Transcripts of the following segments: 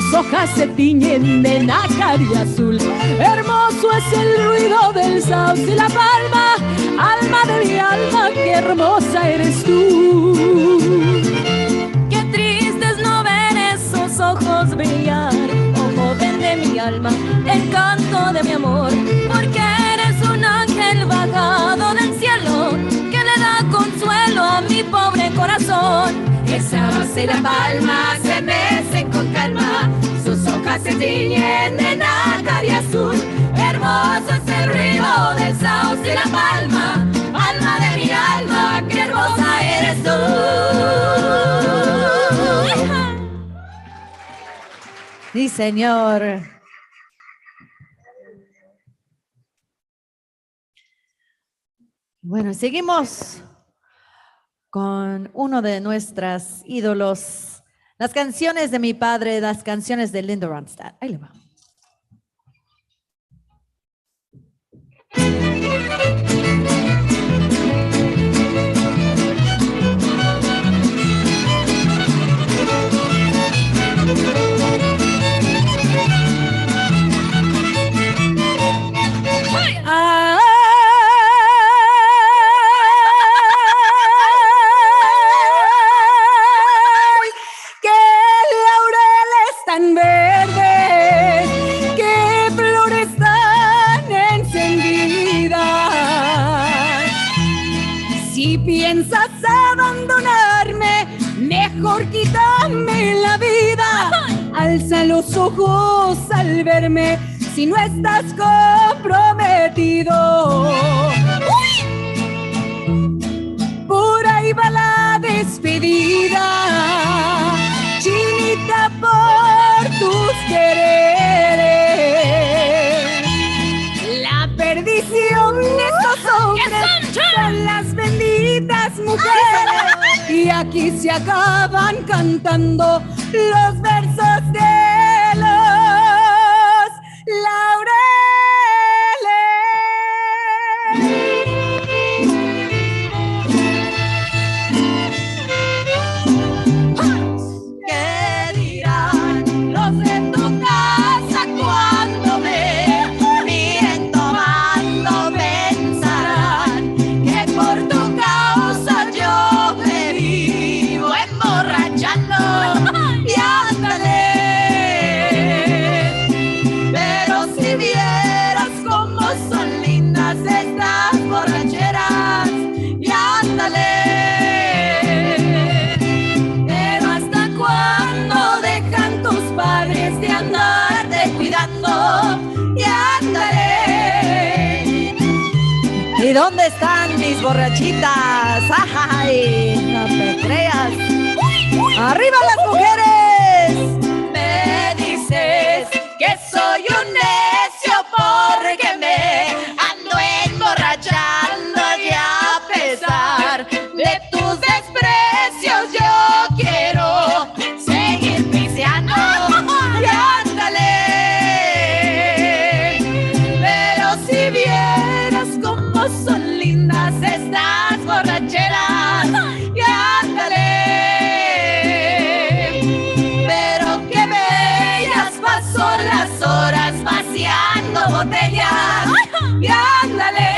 sus hojas se tiñen de nácar y azul. Hermoso es el ruido del sauce y la palma, alma de mi alma, qué hermosa eres tú. Qué triste es no ver esos ojos brillar, oh joven de mi alma, encanto de mi amor, porque eres un ángel bajado del cielo que le da consuelo a mi pobre corazón. Esa base y la palma se mecen con calma, sus hojas se tiñen de nácar y azul. Hermoso es el ruido del sauce y la palma, alma de mi alma, qué hermosa eres tú. Sí, señor. Bueno, seguimos con uno de nuestros ídolos, las canciones de mi padre, las canciones de Linda Ronstadt. Ahí le va. Piensas abandonarme, mejor quítame la vida. Alza los ojos al verme, si no estás comprometido. Por ahí va la despedida, chinita, por tus quereres. La perdición de estos hombres son las benditas mujeres, y aquí se acaban cantando los versos de los laureles. ¿Qué dirán los de tu casa cuando me miren tomando? Pensarán que por tu causa yo me vivo emborrachando y ándale. Pero si vieras cómo son lindas estas borracheras y ándale. Pero ¿hasta cuándo dejan tus padres de andarte cuidando y ándale? ¿Y dónde están mis borrachitas? ¡Ay! No te creas. ¡Arriba las mujeres! Me dices que soy un necio porque me ando emborrachando y a pesar de tus desprecios yo quiero seguir piseando y ándale. Pero si vieras cómo son lindas estas borracheras y ándale. Pero qué bellas paso las horas vaciando botellas y ándale.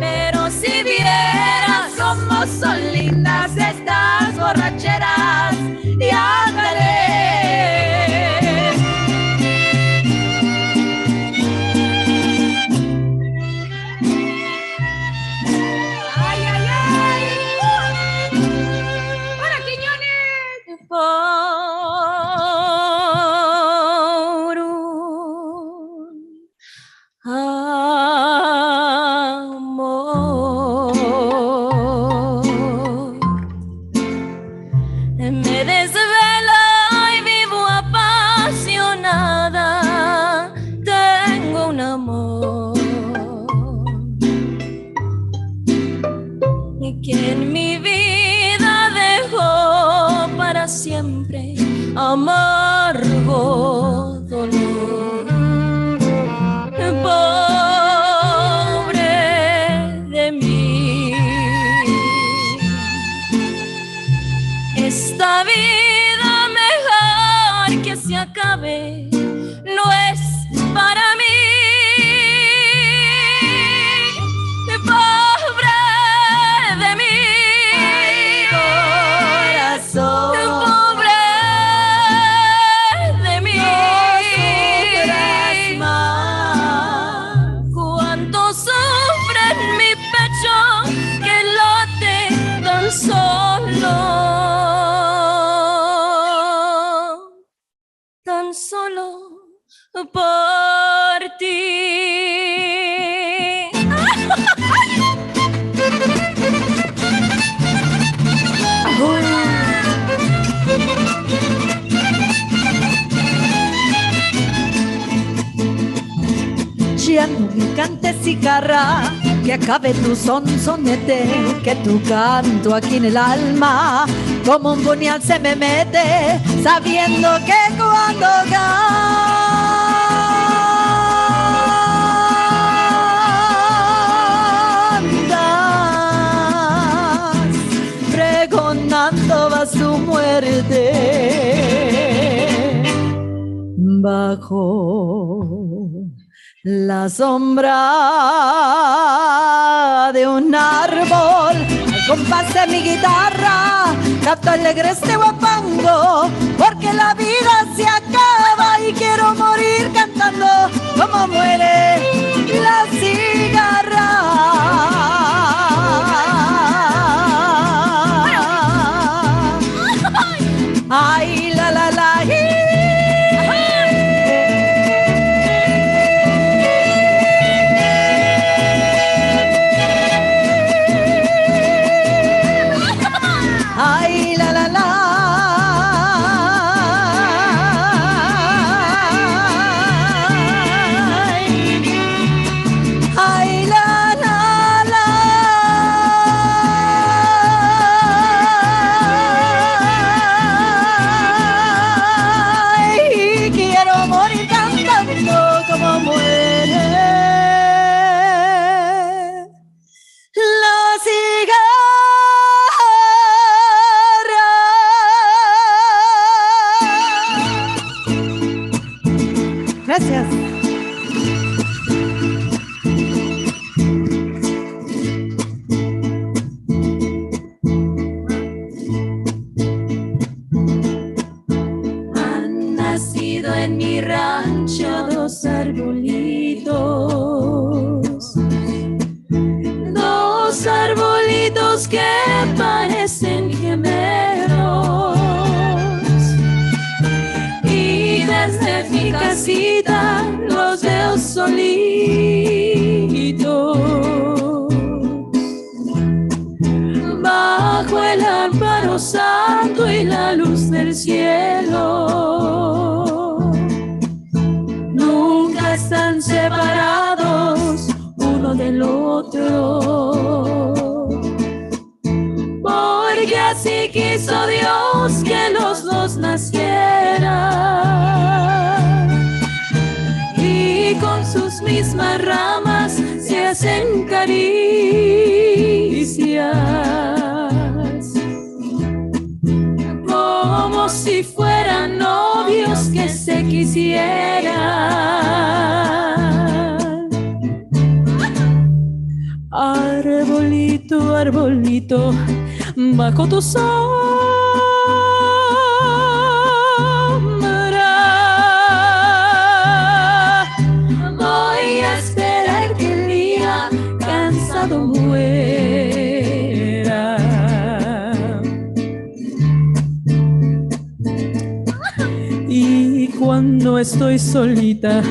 Pero si vieras cómo son lindas estas borracheras y ándale. Ay, ay, ay. ¡Hola, Quiñones! Por un amor me desvela y vivo apasionada. Tengo un amor que en mi vida dejó para siempre amargo dolor. Pobre de mí, esta vida me por ti. Ya no me cantes cigarra, que acabe tu sonsonete, que tu canto aquí en el alma como un puñal se me mete, sabiendo que cuando cantas, pregonando va su muerte bajo la sombra de un árbol. Al compás de mi guitarra canto alegre este guapango, porque la vida se acaba y quiero morir cantando como muere la cigarra. Ay, la la la. Ay, la la la. Ay, la la la. Ay, quiero morir cantando como muere la cigarra. Gracias. Han nacido en mi rancho dos arbolitos que parecen gemelos, y desde mi casita los veo solitos, bajo el amparo santo y la luz del cielo. Nunca están separados uno del otro, porque así quiso Dios que los dos nacieran, y con sus mismas ramas se hacen caricias, como si fueran novios que se quisieran. Arbolito, arbolito, bajo tu sombra voy a esperar que el día cansado muera. Y cuando estoy solita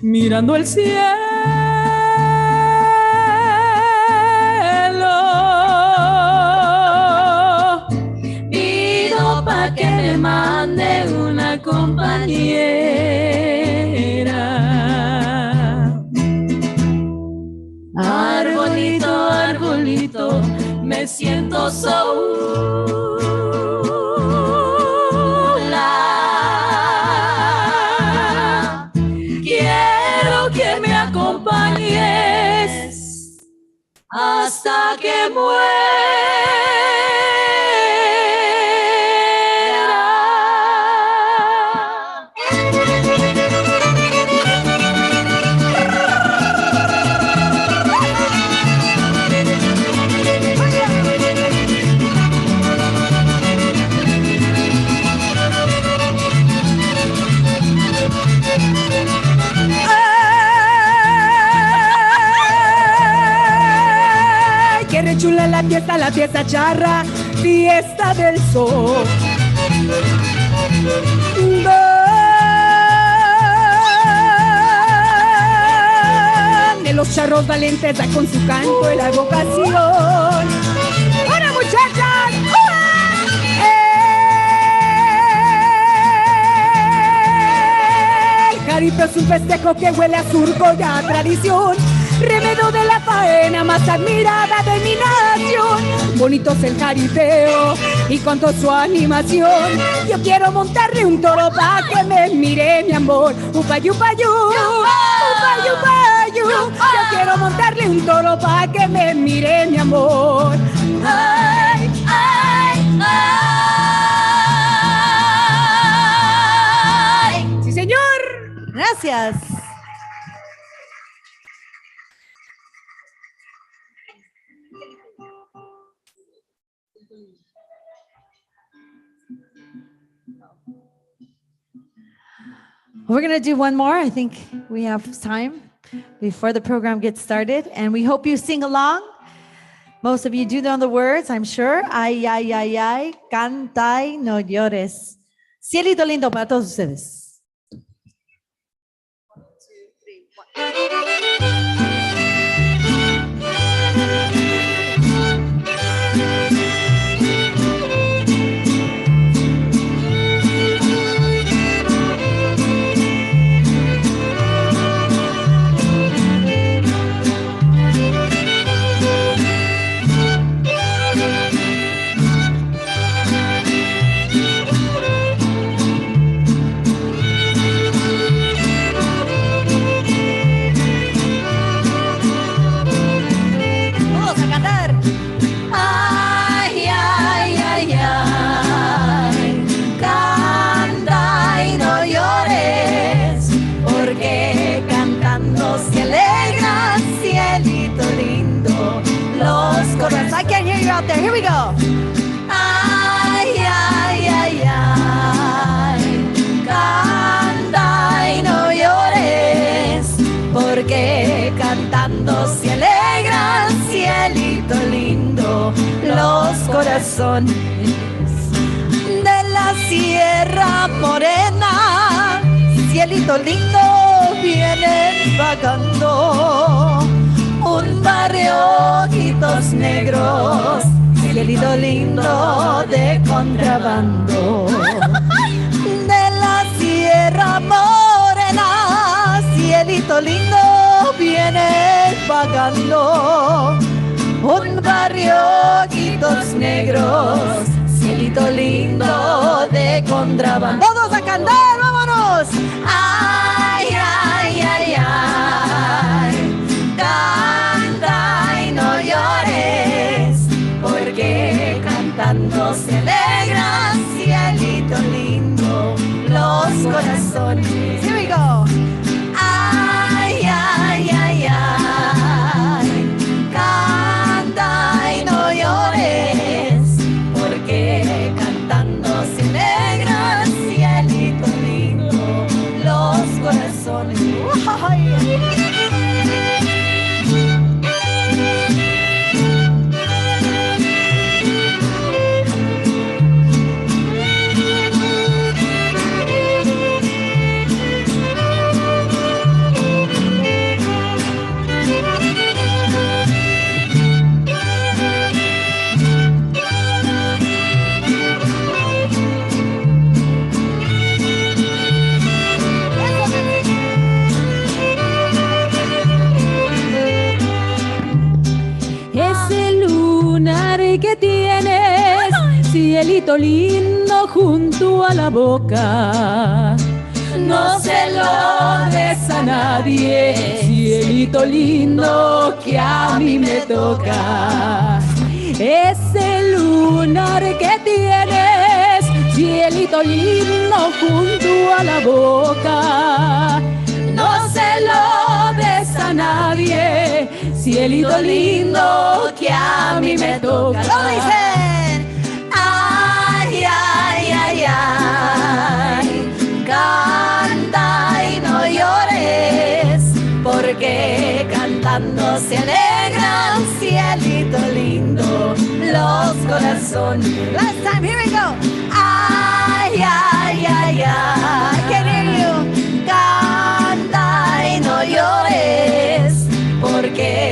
mirando el cielo, que me mande una compañera. Arbolito, arbolito, me siento sola. Quiero que me acompañes hasta que muera. Chula la fiesta charra, fiesta del sol. los valientes da con su canto y la evocación. ¡Ahora, muchachas! El jaripeo es un festejo que huele a surco ya tradición. Remedio de la faena más admirada de mi nación. Bonito es el jaripeo y con toda su animación. Yo quiero montarle un toro pa' que me mire mi amor. Upayu, upayu, upayu, upayu. Yo quiero montarle un toro pa' que me mire mi amor. Ay, ay, ay. Sí, señor. Gracias. We're going to do one more. I think we have time before the program gets started. And we hope you sing along. Most of you do know the words, I'm sure. Ay, ay, ay, ay, canta y no llores. Cielito lindo para todos ustedes. 1, 2, 3, 4. I can't hear you out there. Here we go. Ay, ay, ay, ay. Canta y no llores, porque cantando se alegran, cielito lindo, los corazones de la Sierra Morena. Cielito lindo, vienen vagando. Un barrio, ojitos negros, cielito lindo de contrabando. De la Sierra Morena, cielito lindo, viene vagando. Un barrio, ojitos negros, cielito lindo de contrabando. Todos a cantar, vámonos. Ay, ay, ay, ay. Canta y no llores, porque cantando se alegran, cielito lindo, los corazones. Here we go. Ay, ay, ay, ay. Canta y no llores, porque cantando se alegran, cielito lindo, los corazones. Que tienes, cielito lindo junto a la boca, no se lo des a nadie, cielito lindo que a mí me toca. Ese lunar que tienes, cielito lindo junto a la boca, no se lo des a nadie, cielito lindo que a mí me toca. ¿Cómo dicen? Ay, ay, ay, ay. Canta y no llores, porque cantando se alegran, cielito lindo, los corazones. Last time, here we go. Ay, ay, ay, ay. I can hear you. Canta y no llores, porque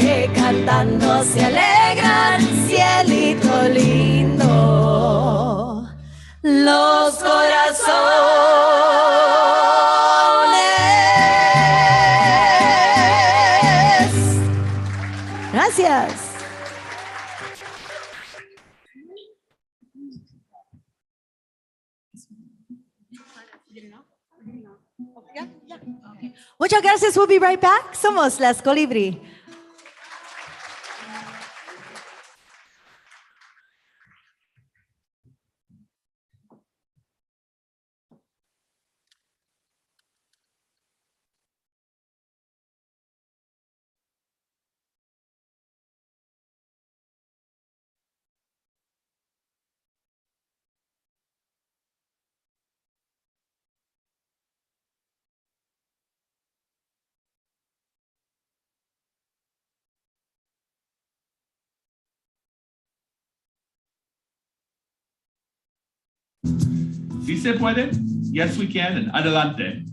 Muchas gracias. We'll be right back. Somos las Colibrí. Si se puede, yes we can, and adelante.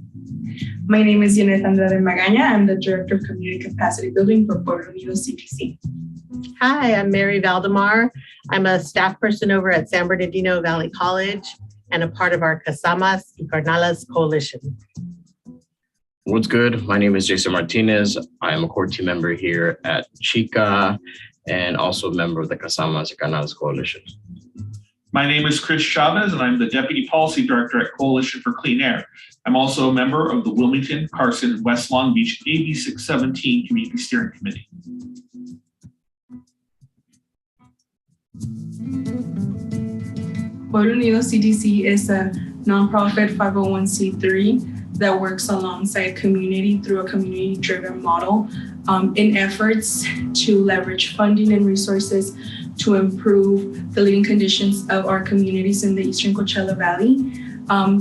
My name is Yaneth Andrade Magaña. I'm the Director of Community Capacity Building for Pueblo Unido CTC. Hi, I'm Mary Valdemar. I'm a staff person over at San Bernardino Valley College and a part of our Casamas y Carnalas coalition. What's good? My name is Jason Martinez. I am a core team member here at Chica and also a member of the Casamas y Carnalas coalition. My name is Chris Chavez, and I'm the Deputy Policy Director at Coalition for Clean Air. I'm also a member of the Wilmington, Carson, and West Long Beach AB 617 Community Steering Committee. Pueblo Unido CTC is a nonprofit 501c3 that works alongside community through a community-driven model in efforts to leverage funding and resources to improve the living conditions of our communities in the Eastern Coachella Valley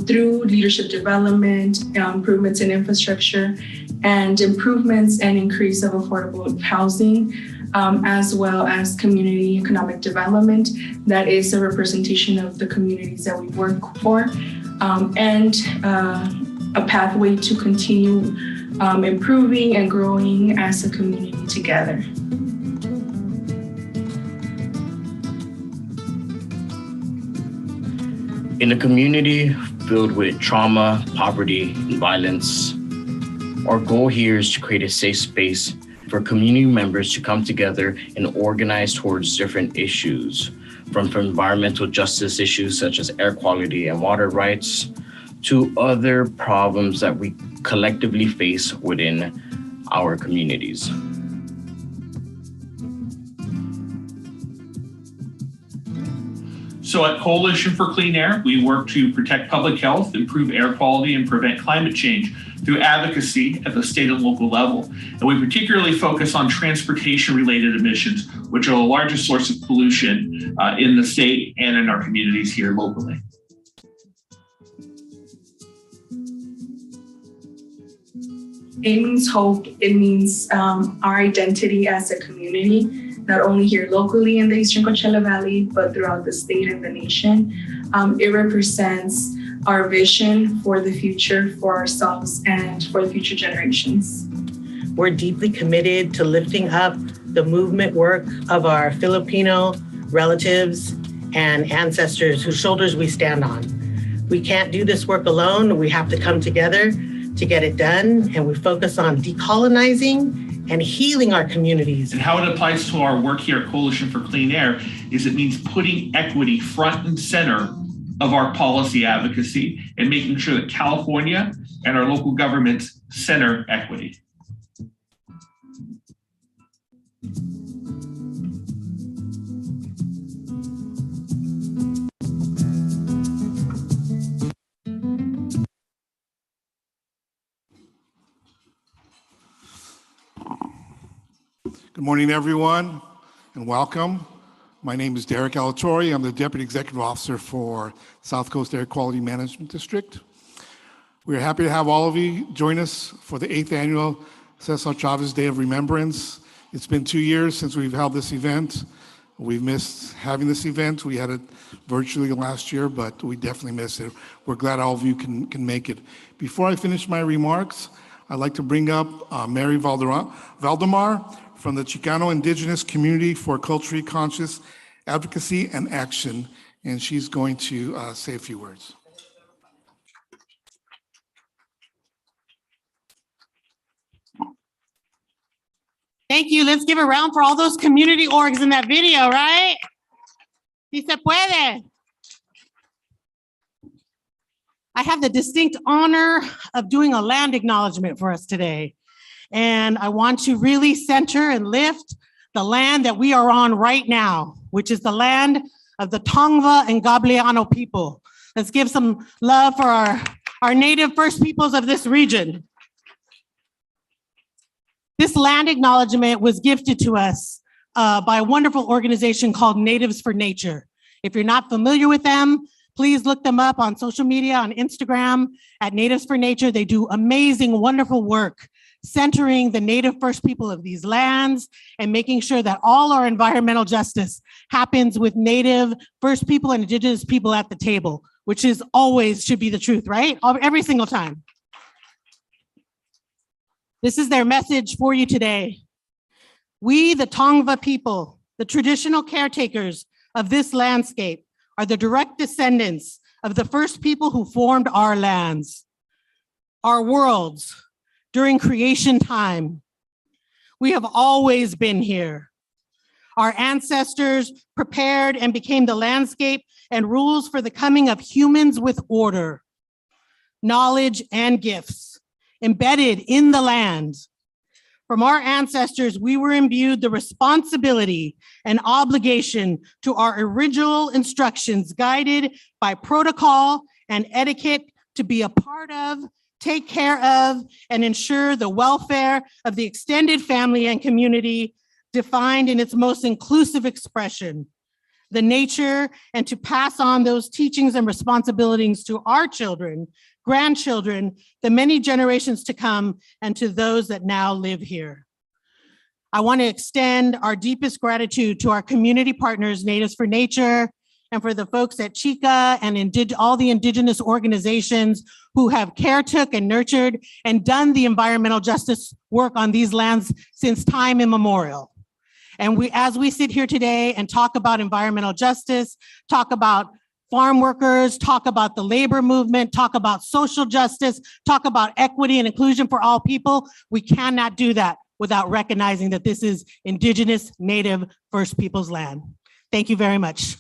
through leadership development, improvements in infrastructure, and improvements and increase of affordable housing, as well as community economic development that is a representation of the communities that we work for, and a pathway to continue improving and growing as a community together. In a community filled with trauma, poverty, and violence, our goal here is to create a safe space for community members to come together and organize towards different issues, from environmental justice issues such as air quality and water rights, to other problems that we collectively face within our communities. So at Coalition for Clean Air, we work to protect public health, improve air quality, and prevent climate change through advocacy at the state and local level. And we particularly focus on transportation-related emissions, which are the largest source of pollution in the state and in our communities here locally. A means hope. It means our identity as a community, not only here locally in the Eastern Coachella Valley, but throughout the state and the nation. It represents our vision for the future, for ourselves, and for the future generations. We're deeply committed to lifting up the movement work of our Filipino relatives and ancestors whose shoulders we stand on. We can't do this work alone. We have to come together to get it done, and we focus on decolonizing and healing our communities. And how it applies to our work here at Coalition for Clean Air is it means putting equity front and center of our policy advocacy and making sure that California and our local governments center equity. Good morning, everyone, and welcome. My name is Derek Eletory. I'm the Deputy Executive Officer for South Coast Air Quality Management District. We're happy to have all of you join us for the 8th annual Cesar Chavez Day of Remembrance. It's been 2 years since we've held this event. We've missed having this event. We had it virtually last year, but we definitely miss it. We're glad all of you can make it. Before I finish my remarks, I'd like to bring up Mary Valdemar from the Chicano Indigenous Community for Culturally Conscious Advocacy and Action, and she's going to say a few words. Thank you. Let's give a round for all those community orgs in that video, right? Si se puede. I have the distinct honor of doing a land acknowledgement for us today. And I want to really center and lift the land that we are on right now, which is the land of the Tongva and Gabrieliano people. Let's give some love for our native First Peoples of this region. This land acknowledgement was gifted to us by a wonderful organization called Natives for Nature. If you're not familiar with them, please look them up on social media, on Instagram at Natives for Nature. They do amazing, wonderful work centering the native First People of these lands and making sure that all our environmental justice happens with native First People and Indigenous people at the table, which is always should be the truth, right? Every single time. This is their message for you today. We, the Tongva people, the traditional caretakers of this landscape, are the direct descendants of the first people who formed our lands, our worlds, during creation time. We have always been here. Our ancestors prepared and became the landscape and rules for the coming of humans with order, knowledge, and gifts embedded in the land. From our ancestors, we were imbued the responsibility and obligation to our original instructions, guided by protocol and etiquette to be a part of, take care of, and ensure the welfare of the extended family and community defined in its most inclusive expression, the nature, and to pass on those teachings and responsibilities to our children, grandchildren, the many generations to come, and to those that now live here. I want to extend our deepest gratitude to our community partners, Natives for Nature, and for the folks at Chica and all the Indigenous organizations who have caretook and nurtured and done the environmental justice work on these lands since time immemorial. And as we sit here today and talk about environmental justice, talk about farm workers, talk about the labor movement, talk about social justice, talk about equity and inclusion for all people, we cannot do that without recognizing that this is Indigenous, Native, First Peoples land. Thank you very much.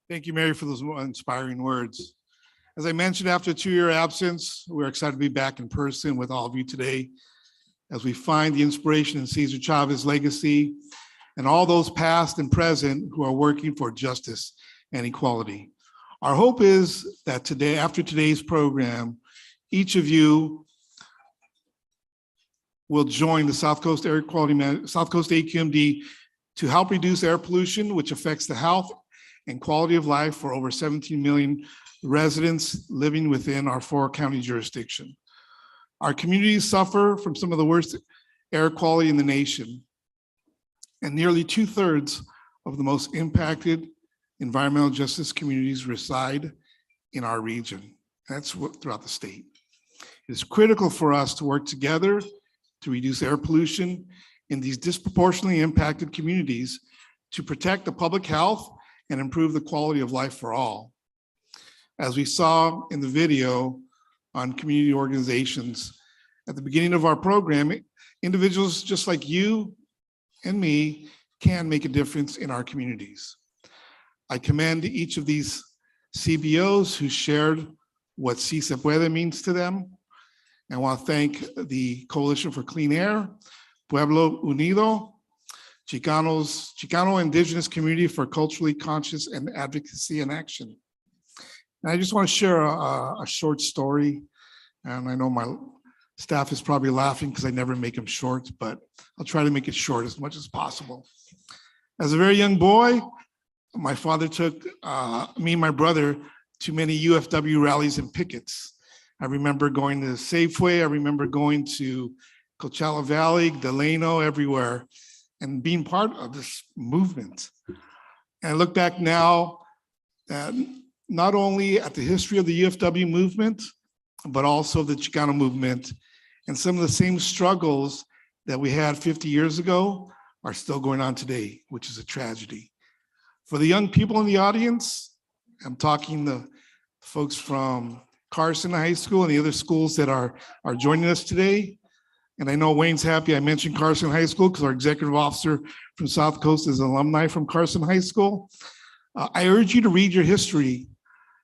Thank you, Mary, for those inspiring words. As I mentioned, after a 2-year absence, we're excited to be back in person with all of you today as we find the inspiration in Cesar Chavez's legacy and all those past and present who are working for justice and equality. Our hope is that today, after today's program, each of you will join the South Coast Air Quality South Coast AQMD to help reduce air pollution, which affects the health and quality of life for over 17 million residents living within our 4-county jurisdiction. Our communities suffer from some of the worst air quality in the nation, and nearly 2/3 of the most impacted environmental justice communities reside in our region. That's throughout the state. It's critical for us to work together to reduce air pollution in these disproportionately impacted communities to protect the public health and improve the quality of life for all. As we saw in the video on community organizations, at the beginning of our program, individuals just like you and me can make a difference in our communities. I commend each of these CBOs who shared what Si Se Puede means to them. I want to thank the Coalition for Clean Air, Pueblo Unido, Chicano Indigenous Community for Culturally Conscious and Advocacy and Action. And I just want to share a short story. And I know my staff is probably laughing because I never make them short, but I'll try to make it short as much as possible. As a very young boy, my father took me and my brother to many UFW rallies and pickets. I remember going to Safeway. I remember going to Coachella Valley, Delano, everywhere, and being part of this movement. And I look back now at not only at the history of the UFW movement, but also the Chicano movement, and some of the same struggles that we had 50 years ago are still going on today, which is a tragedy. For the young people in the audience, I'm talking the folks from Carson High School and the other schools that are joining us today. And I know Wayne's happy I mentioned Carson High School because our executive officer from South Coast is an alumni from Carson High School. I urge you to read your history.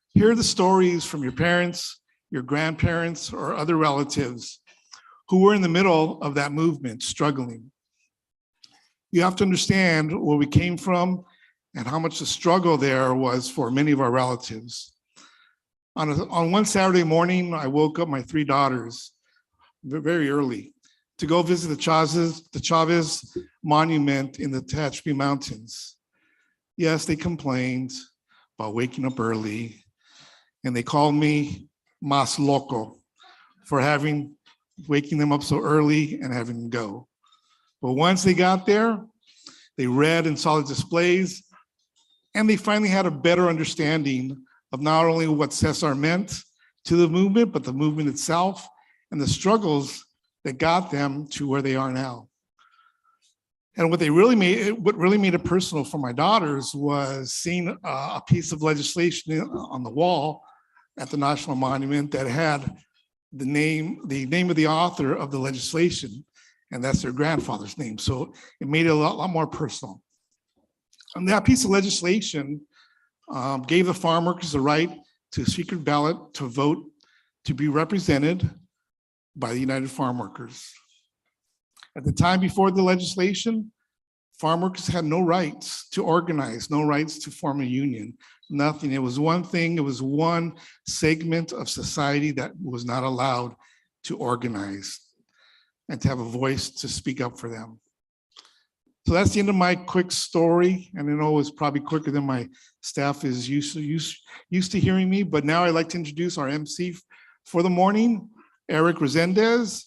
Hear the stories from your parents, your grandparents, or other relatives who were in the middle of that movement, struggling. You have to understand where we came from and how much the struggle there was for many of our relatives. On one Saturday morning, I woke up my 3 daughters very early to go visit the Chavez monument in the Tehachapi Mountains. Yes, they complained about waking up early, and they called me mas loco for waking them up so early and having them go. But once they got there, they read and saw the displays, and they finally had a better understanding of not only what Cesar meant to the movement, but the movement itself and the struggles that got them to where they are now. And what really made it personal for my daughters was seeing a piece of legislation on the wall at the National Monument that had the name of the author of the legislation, and that's their grandfather's name. So it made it a lot more personal. And that piece of legislation gave the farm workers the right to a secret ballot to vote to be represented by the United Farm Workers. At the time before the legislation, farm workers had no rights to organize, no rights to form a union, nothing. It was one thing, it was one segment of society that was not allowed to organize and to have a voice to speak up for them. So that's the end of my quick story. And I know it's probably quicker than my staff is used to hearing me, but now I'd like to introduce our MC for the morning, Eric Resendez.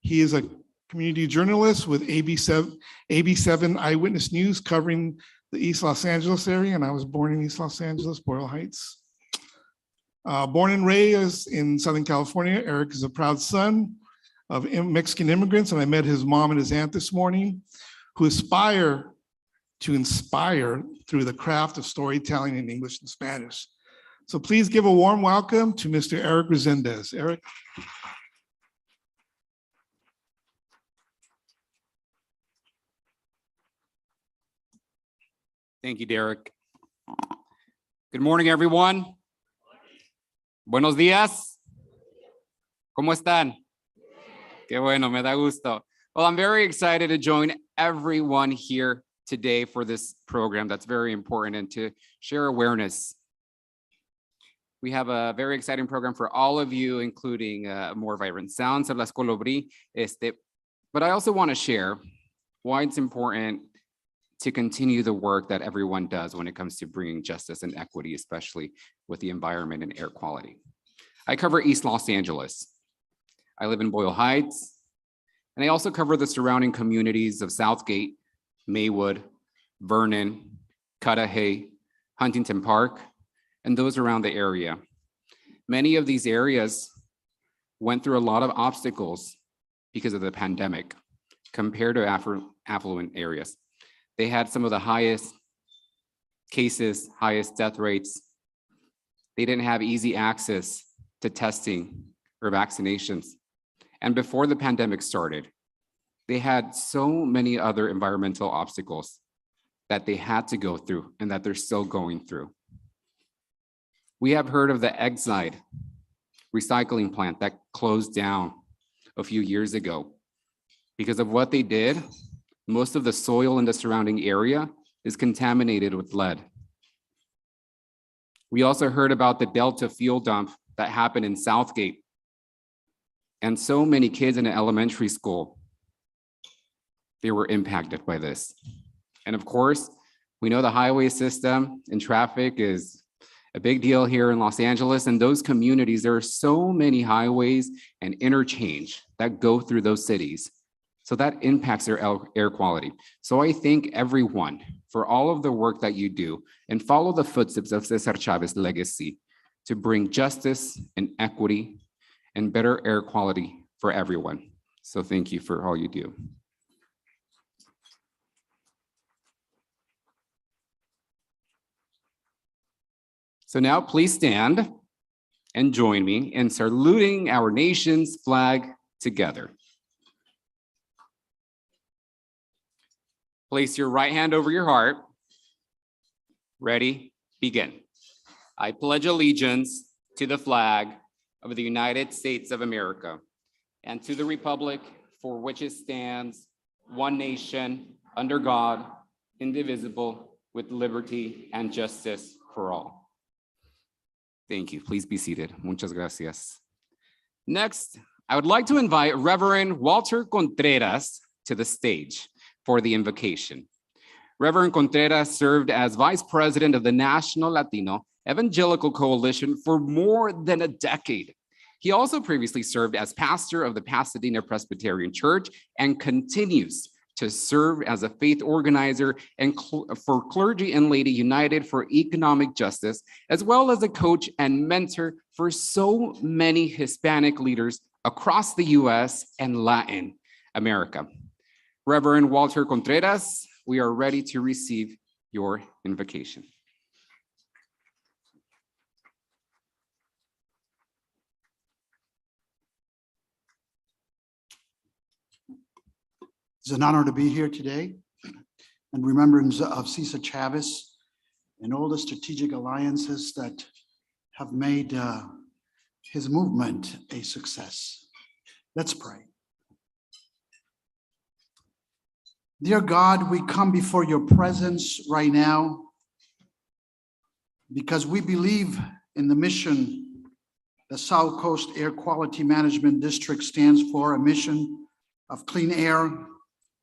He is a community journalist with AB7 Eyewitness News covering the East Los Angeles area, and I was born in East Los Angeles, Boyle Heights. Born and raised in Southern California, Eric is a proud son of Mexican immigrants, and I met his mom and his aunt this morning, who aspire to inspire through the craft of storytelling in English and Spanish. So please give a warm welcome to Mr. Eric Resendez. Eric. Thank you, Derek. Good morning, everyone. Buenos días. ¿Cómo están? Qué bueno, me da gusto. Well, I'm very excited to join everyone here today for this program that's very important and to share awareness. We have a very exciting program for all of you, including more vibrant sounds of Las Colibrí. But I also want to share why it's important to continue the work that everyone does when it comes to bringing justice and equity, especially with the environment and air quality. I cover East Los Angeles. I live in Boyle Heights, and I also cover the surrounding communities of Southgate, Maywood, Vernon, Cudahy, Huntington Park, and those around the area. Many of these areas went through a lot of obstacles because of the pandemic compared to affluent areas. They had some of the highest cases, highest death rates. They didn't have easy access to testing or vaccinations. And before the pandemic started, they had so many other environmental obstacles that they had to go through and that they're still going through. We have heard of the Exide recycling plant that closed down a few years ago. Because of what they did, most of the soil in the surrounding area is contaminated with lead. We also heard about the Delta fuel dump that happened in Southgate. And so many kids in an elementary school, they were impacted by this. And of course, we know the highway system and traffic is a big deal here in Los Angeles. And those communities, there are so many highways and interchange that go through those cities. So that impacts their air quality. So I thank everyone for all of the work that you do and follow the footsteps of Cesar Chavez's legacy to bring justice and equity and better air quality for everyone. So thank you for all you do. So now please stand and join me in saluting our nation's flag together. Place your right hand over your heart. Ready, begin. I pledge allegiance to the flag of the United States of America and to the republic for which it stands, one nation, under God, indivisible, with liberty and justice for all. Thank you. Please be seated. Muchas gracias. Next, I would like to invite Reverend Walter Contreras to the stage for the invocation. Reverend Contreras served as Vice President of the National Latino Evangelical Coalition for more than a decade. He also previously served as pastor of the Pasadena Presbyterian Church and continues to serve as a faith organizer and for Clergy and Laity United for Economic Justice, as well as a coach and mentor for so many Hispanic leaders across the US and Latin America. Reverend Walter Contreras, we are ready to receive your invocation. It's an honor to be here today in remembrance of Cesar Chavez and all the strategic alliances that have made his movement a success. Let's pray. Dear God, we come before your presence right now because we believe in the mission the South Coast Air Quality Management District stands for, a mission of clean air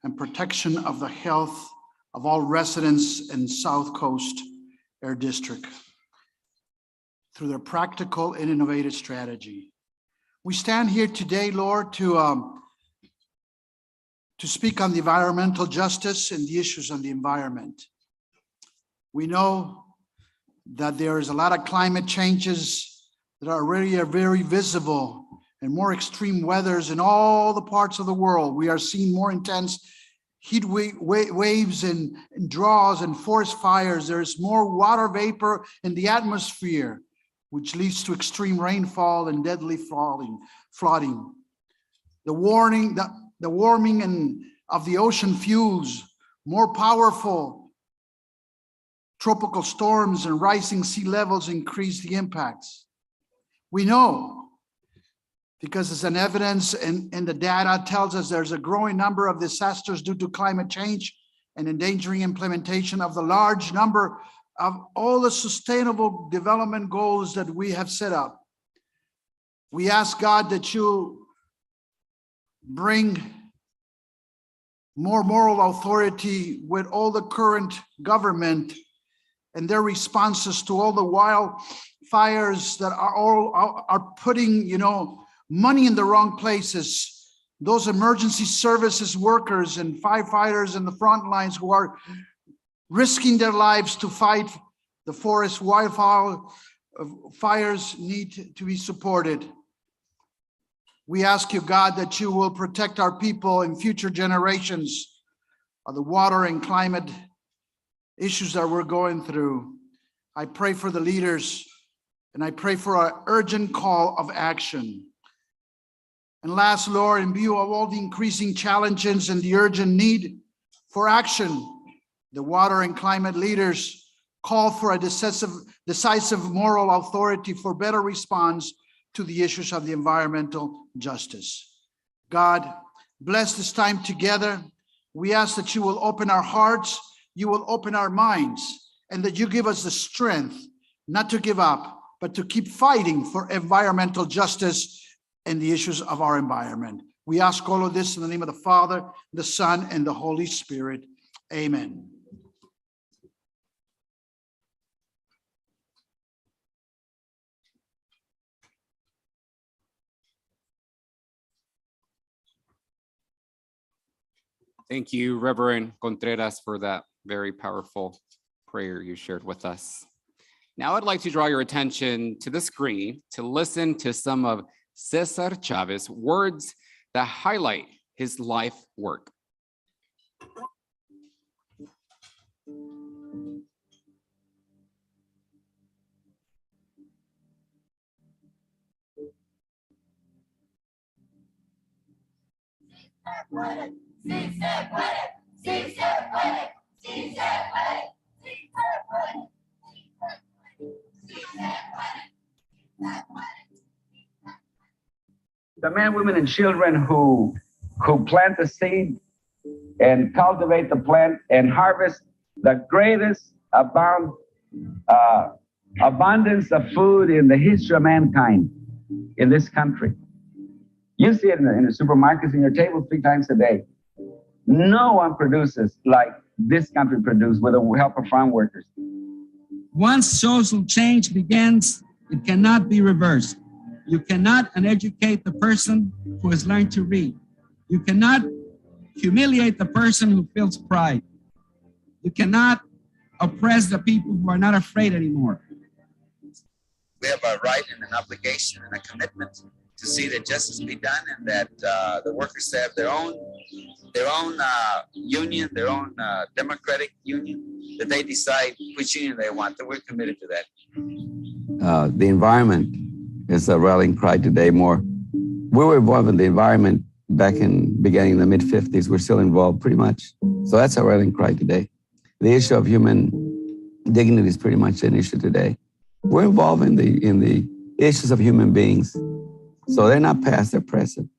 and protection of the health of all residents in South Coast Air District through their practical and innovative strategy. We stand here today, Lord, to speak on the environmental justice and the issues on the environment. We know that there is a lot of climate changes that are already very visible and more extreme weathers in all the parts of the world. We are seeing more intense heat waves and draws and forest fires. There's more water vapor in the atmosphere, which leads to extreme rainfall and deadly flooding. The warming of the ocean fuels, more powerful tropical storms and rising sea levels increase the impacts. We know, because it's an evidence and the data tells us there's a growing number of disasters due to climate change and endangering implementation of the large number of all the sustainable development goals that we have set up. We ask God that you bring more moral authority with all the current government and their responses to all the wildfires that are putting, money in the wrong places. Those emergency services workers and firefighters in the front lines who are risking their lives to fight the forest wildfires need to be supported. We ask you, God, that you will protect our people and future generations of the water and climate issues that we're going through. I pray for the leaders, and I pray for an urgent call of action. And last, Lord, in view of all the increasing challenges and the urgent need for action, the water and climate leaders call for a decisive moral authority for better response to the issues of the environmental justice. God, bless this time together. We ask that you will open our hearts, you will open our minds, and that you give us the strength not to give up, but to keep fighting for environmental justice and the issues of our environment. We ask all of this in the name of the Father, the Son, and the Holy Spirit. Amen. Thank you, Reverend Contreras, for that very powerful prayer you shared with us. Now I'd like to draw your attention to the screen to listen to some of Cesar Chavez words that highlight his life work. Sí se puede, sí se puede, the men, women, and children who plant the seed and cultivate the plant and harvest the greatest abundance of food in the history of mankind in this country. You see it in the supermarkets, in your table 3 times a day. No one produces like this country produced with the help of farm workers. Once social change begins, it cannot be reversed. You cannot uneducate the person who has learned to read. You cannot humiliate the person who feels pride. You cannot oppress the people who are not afraid anymore. We have a right and an obligation and a commitment to see that justice be done, and that the workers have their own union, their own democratic union, that they decide which union they want, that we're committed to that. The environment is a rallying cry today more. We were involved in the environment back in beginning in the mid-50s. We're still involved pretty much. So that's a rallying cry today. The issue of human dignity is pretty much an issue today. We're involved in the issues of human beings. So they're not past, they're present.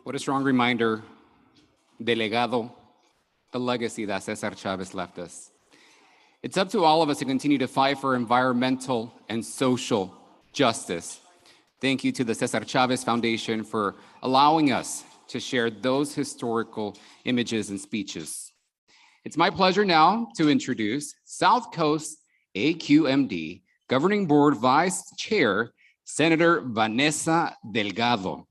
What a strong reminder, Delgado, the legacy that Cesar Chavez left us. It's up to all of us to continue to fight for environmental and social justice. Thank you to the Cesar Chavez Foundation for allowing us to share those historical images and speeches. It's my pleasure now to introduce South Coast AQMD Governing Board Vice Chair, Senator Vanessa Delgado.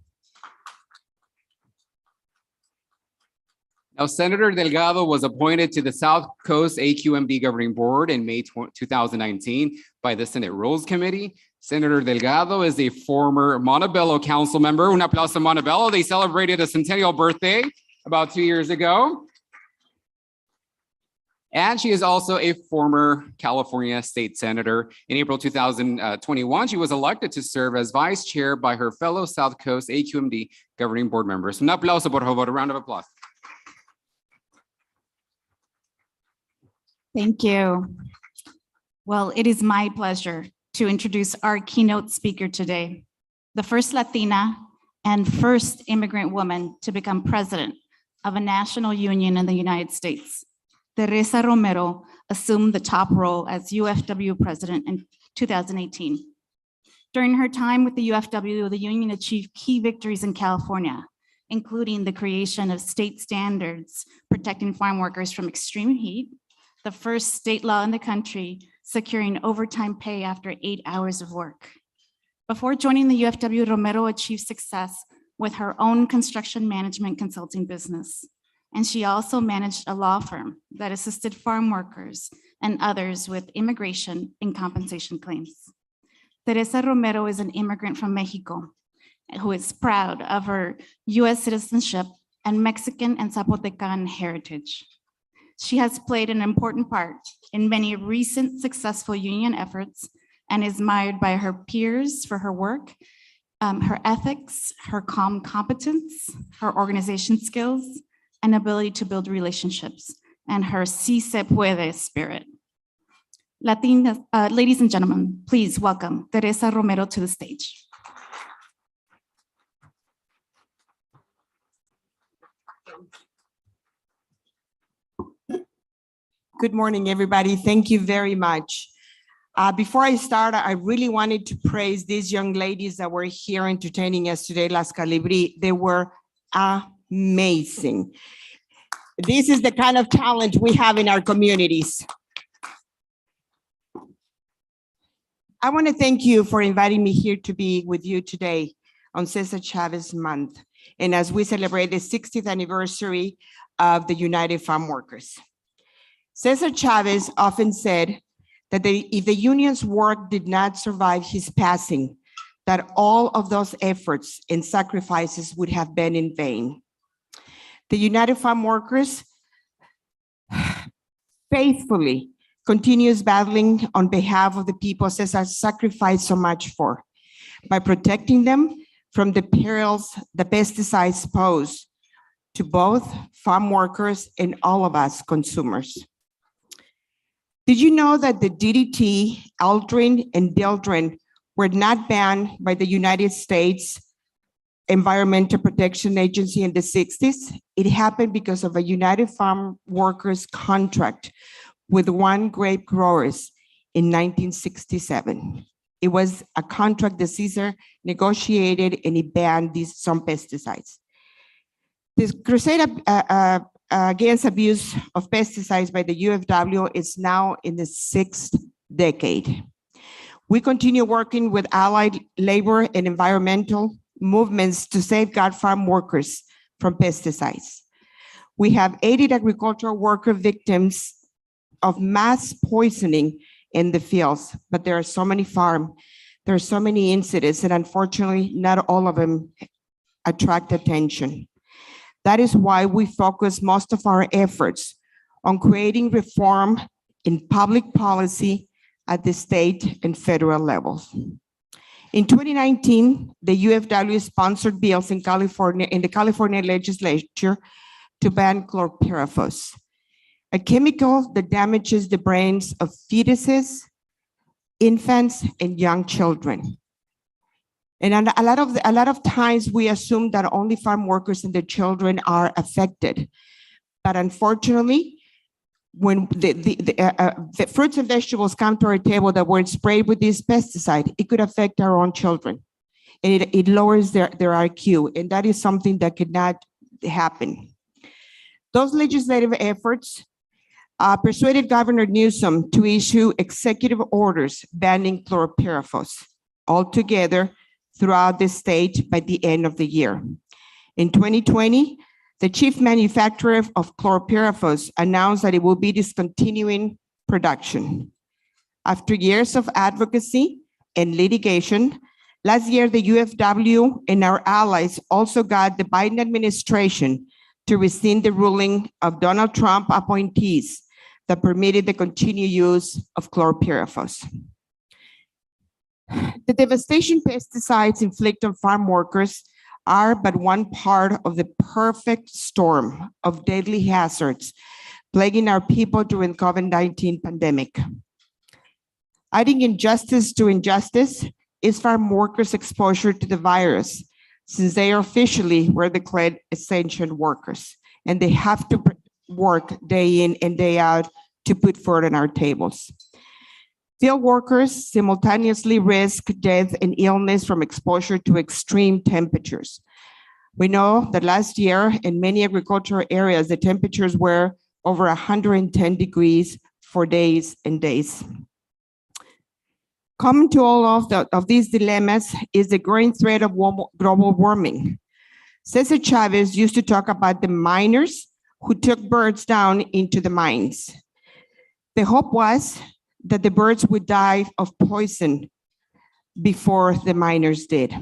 Now, Senator Delgado was appointed to the South Coast AQMD Governing Board in May 2019 by the Senate Rules Committee. Senator Delgado is a former Montebello council member. Un aplauso, Montebello. They celebrated a centennial birthday about 2 years ago. And she is also a former California state senator. In April 2021, she was elected to serve as vice chair by her fellow South Coast AQMD Governing Board members. Un aplauso, por favor, a round of applause. Thank you. Well, it is my pleasure to introduce our keynote speaker today, the first Latina and first immigrant woman to become president of a national union in the United States. Teresa Romero assumed the top role as UFW president in 2018. During her time with the UFW, the union achieved key victories in California, including the creation of state standards protecting farm workers from extreme heat, the first state law in the country securing overtime pay after 8 hours of work. Before joining the UFW, Romero achieved success with her own construction management consulting business. And she also managed a law firm that assisted farm workers and others with immigration and compensation claims. Teresa Romero is an immigrant from Mexico who is proud of her US citizenship and Mexican and Zapotecan heritage. She has played an important part in many recent successful union efforts and is admired by her peers for her work, her ethics, her calm competence, her organization skills, and ability to build relationships, and her si se puede spirit. Ladies and gentlemen, please welcome Teresa Romero to the stage. Good morning, everybody. Thank you very much. Before I start, I really wanted to praise these young ladies that were here entertaining us today, Las Calibri. They were amazing. This is the kind of talent we have in our communities. I want to thank you for inviting me here to be with you today on Cesar Chavez Month, and as we celebrate the 60th anniversary of the United Farm Workers. Cesar Chavez often said that if the union's work did not survive his passing, that all of those efforts and sacrifices would have been in vain. The United Farm Workers faithfully continues battling on behalf of the people Cesar sacrificed so much for, by protecting them from the perils the pesticides pose to both farm workers and all of us consumers. Did you know that the DDT, Aldrin, and Dildrin were not banned by the United States Environmental Protection Agency in the 60s? It happened because of a United Farm Workers contract with one grape growers in 1967. It was a contract that Cesar negotiated, and he banned some pesticides. This crusade against abuse of pesticides by the UFW is now in the 6th decade. We continue working with allied labor and environmental movements to safeguard farm workers from pesticides. We have aided agricultural worker victims of mass poisoning in the fields, but there are so many incidents, and unfortunately, not all of them attract attention. That is why we focus most of our efforts on creating reform in public policy at the state and federal levels. In 2019, the UFW sponsored bills in the California legislature to ban chlorpyrifos, a chemical that damages the brains of fetuses, infants, and young children. And a lot of times we assume that only farm workers and their children are affected. But unfortunately, when the fruits and vegetables come to our table that were sprayed with this pesticide, it could affect our own children. And it lowers their IQ, and that is something that could not happen. Those legislative efforts persuaded Governor Newsom to issue executive orders banning chlorpyrifos altogether throughout the state by the end of the year. In 2020, the chief manufacturer of chlorpyrifos announced that it will be discontinuing production. After years of advocacy and litigation, last year the UFW and our allies also got the Biden administration to rescind the ruling of Donald Trump appointees that permitted the continued use of chlorpyrifos. The devastation pesticides inflict on farm workers are but one part of the perfect storm of deadly hazards plaguing our people during the COVID-19 pandemic. Adding injustice to injustice is farm workers' exposure to the virus, since they officially were declared essential workers, and they have to work day in and day out to put food on our tables. Field workers simultaneously risk death and illness from exposure to extreme temperatures. We know that last year in many agricultural areas, the temperatures were over 110 degrees for days and days. Common to all of these dilemmas is the growing threat of global warming. Cesar Chavez used to talk about the miners who took birds down into the mines. The hope was that the birds would die of poison before the miners did.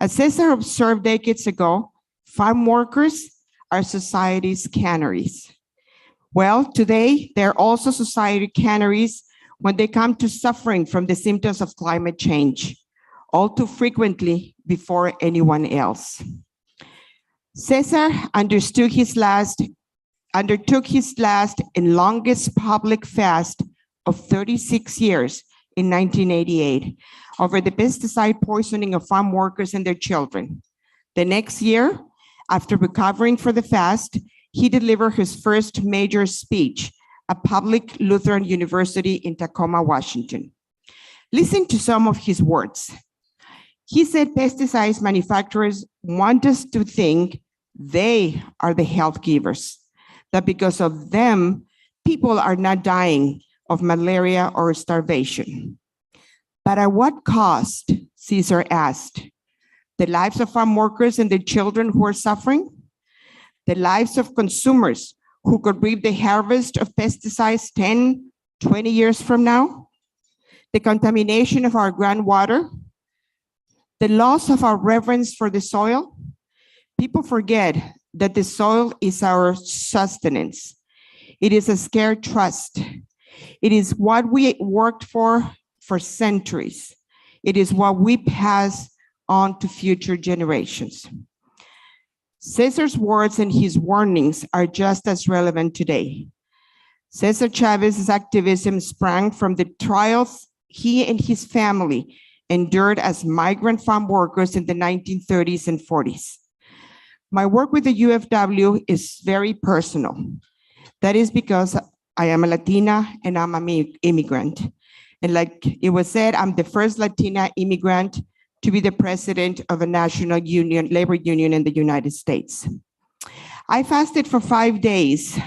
As Cesar observed decades ago, farm workers are society's canaries. Well, today, they're also society canaries when they come to suffering from the symptoms of climate change, all too frequently before anyone else. Cesar undertook his last and longest public fast of 36 years in 1988 over the pesticide poisoning of farm workers and their children. The next year, after recovering for the fast, he delivered his first major speech at Public Lutheran University in Tacoma, Washington. Listen to some of his words. He said pesticides manufacturers want us to think they are the health givers, that because of them, people are not dying of malaria or starvation. But at what cost, Cesar asked? The lives of farm workers and the children who are suffering? The lives of consumers who could reap the harvest of pesticides 10, 20 years from now? The contamination of our groundwater? The loss of our reverence for the soil? People forget that the soil is our sustenance. It is a scared trust. It is what we worked for centuries. It is what we pass on to future generations. Cesar's words and his warnings are just as relevant today. Cesar Chavez's activism sprang from the trials he and his family endured as migrant farm workers in the 1930s and 40s. My work with the UFW is very personal. That is because I am a Latina and I'm an immigrant. And like it was said, I'm the first Latina immigrant to be the president of a national union, labor union in the United States. I fasted for 5 days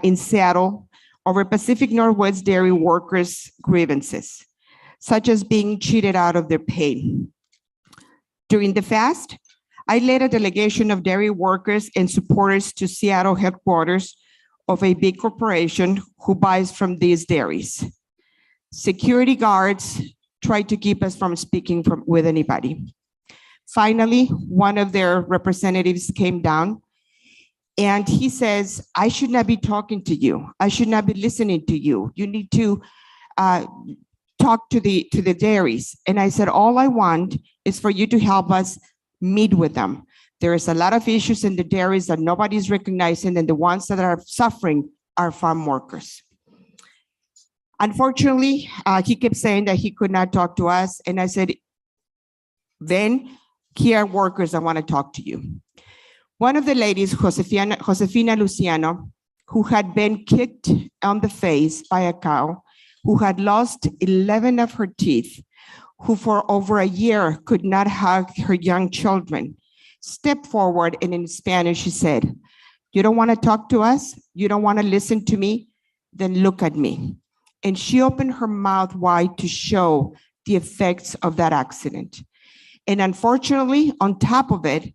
in Seattle over Pacific Northwest dairy workers' grievances, such as being cheated out of their pay. During the fast, I led a delegation of dairy workers and supporters to Seattle headquarters of a big corporation who buys from these dairies. Security guards tried to keep us from speaking with anybody. Finally, one of their representatives came down and he says, I should not be talking to you. I should not be listening to you. You need to talk to the dairies. And I said, all I want is for you to help us meet with them. There is a lot of issues in the dairies that nobody's recognizing, and the ones that are suffering are farm workers. Unfortunately, he kept saying that he could not talk to us. And I said, then here are workers that want to talk to you. One of the ladies, Josefina Luciano, who had been kicked on the face by a cow, who had lost 11 of her teeth, who for over a year could not hug her young children, stepped forward and in Spanish she said, you don't want to talk to us? You don't want to listen to me? Then look at me. And she opened her mouth wide to show the effects of that accident. And unfortunately, on top of it,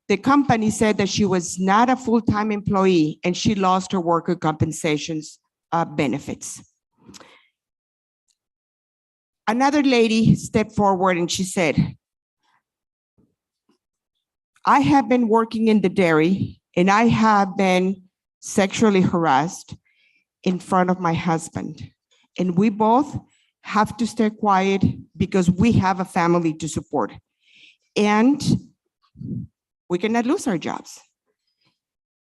the company said that she was not a full-time employee and she lost her worker compensations benefits. Another lady stepped forward and she said, I have been working in the dairy and I have been sexually harassed in front of my husband. And we both have to stay quiet because we have a family to support. And we cannot lose our jobs.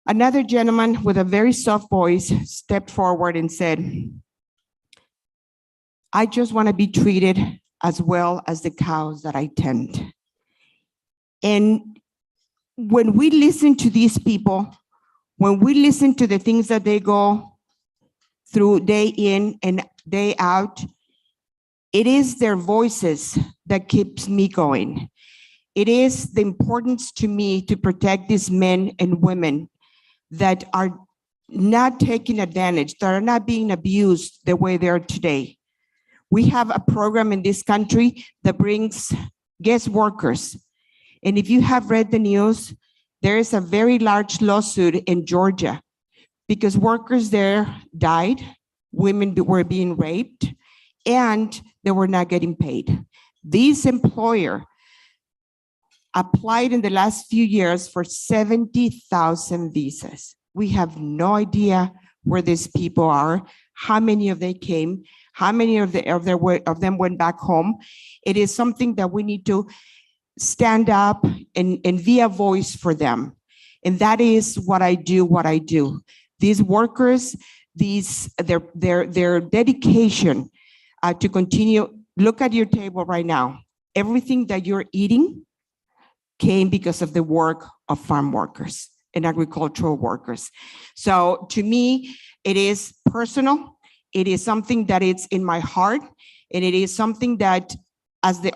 Another gentleman with a very soft voice stepped forward and said, I just want to be treated as well as the cows that I tend. And when we listen to these people, when we listen to the things that they go through day in and day out, it is their voices that keeps me going. It is the importance to me to protect these men and women that are not taking advantage, that are not being abused the way they are today. We have a program in this country that brings guest workers. And if you have read the news, there is a very large lawsuit in Georgia because workers there died, women were being raped, and they were not getting paid. This employer applied in the last few years for 70,000 visas. We have no idea where these people are, how many of them came, how many of them went back home. It is something that we need to stand up and be a voice for them. And that is what I do. These workers, their dedication to continue. Look at your table right now. Everything that you're eating came because of the work of farm workers and agricultural workers. So to me, it is personal. It is something that is in my heart. And it is something that as the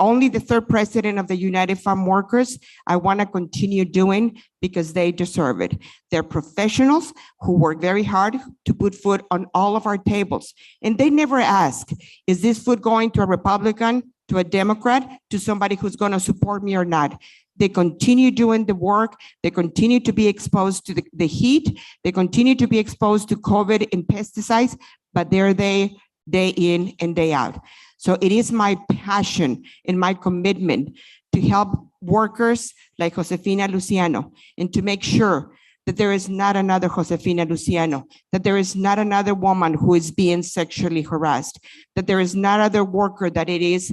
third president of the United Farm Workers, I want to continue doing because they deserve it. They're professionals who work very hard to put food on all of our tables. And they never ask, is this food going to a Republican, to a Democrat, to somebody who's going to support me or not. They continue doing the work. They continue to be exposed to the heat. They continue to be exposed to COVID and pesticides, but they're there day in and day out. So it is my passion and my commitment to help workers like Josefina Luciano and to make sure that there is not another Josefina Luciano, that there is not another woman who is being sexually harassed, that there is not another worker that it is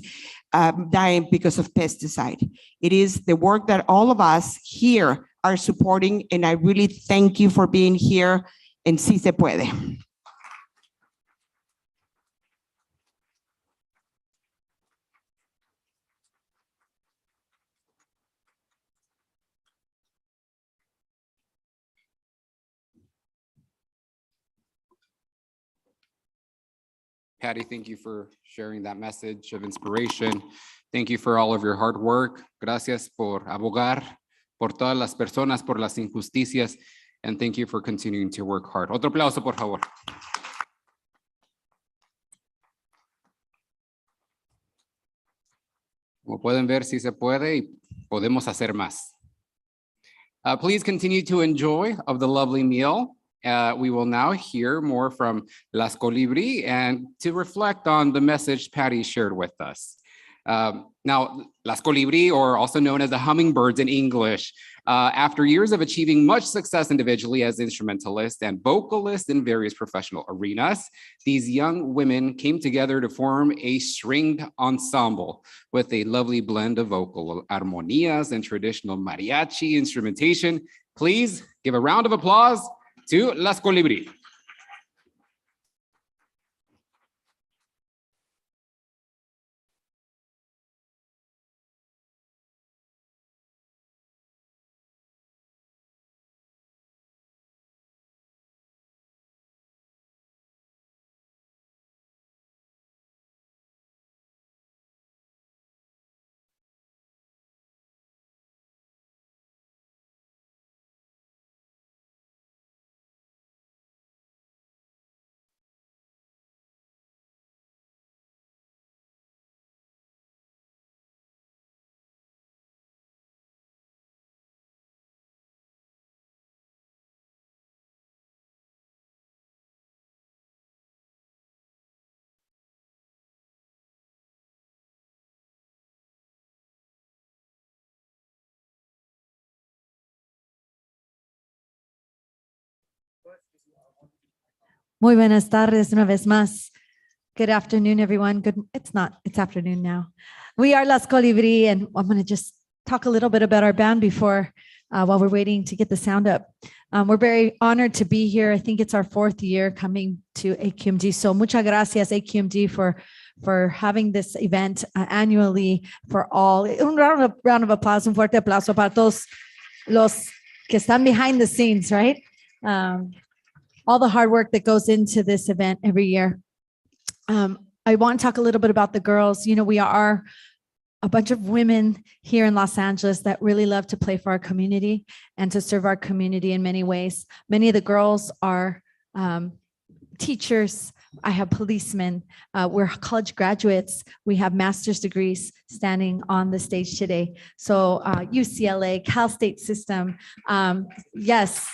dying because of pesticide. It is the work that all of us here are supporting, and I really thank you for being here, and sí se puede. Patty, thank you for sharing that message of inspiration. Thank you for all of your hard work. Gracias por abogar por todas las personas, por las injusticias, and thank you for continuing to work hard. Otro aplauso, por favor. Como pueden ver, sí se puede y podemos hacer más. Please continue to enjoy of the lovely meal. We will now hear more from Las Colibrí and to reflect on the message Patty shared with us. Now, Las Colibrí, or also known as the hummingbirds in English, after years of achieving much success individually as instrumentalists and vocalists in various professional arenas, these young women came together to form a stringed ensemble with a lovely blend of vocal armonías and traditional mariachi instrumentation. Please give a round of applause to Las Colibrí. Muy buenas tardes una vez más. Good afternoon, everyone. It's afternoon now. We are Las Colibrí, and I'm going to just talk a little bit about our band before, while we're waiting to get the sound up. We're very honored to be here. I think it's our 4th year coming to AQMD. So muchas gracias, AQMD, for having this event annually for all. Un round of applause, un fuerte aplauso para todos los que están behind the scenes, right? All the hard work that goes into this event every year. I want to talk a little bit about the girls. You know, we are a bunch of women here in Los Angeles that really love to play for our community and to serve our community in many ways. Many of the girls are teachers. I have policemen. We're college graduates. We have master's degrees standing on the stage today. So UCLA, Cal State system. Yes.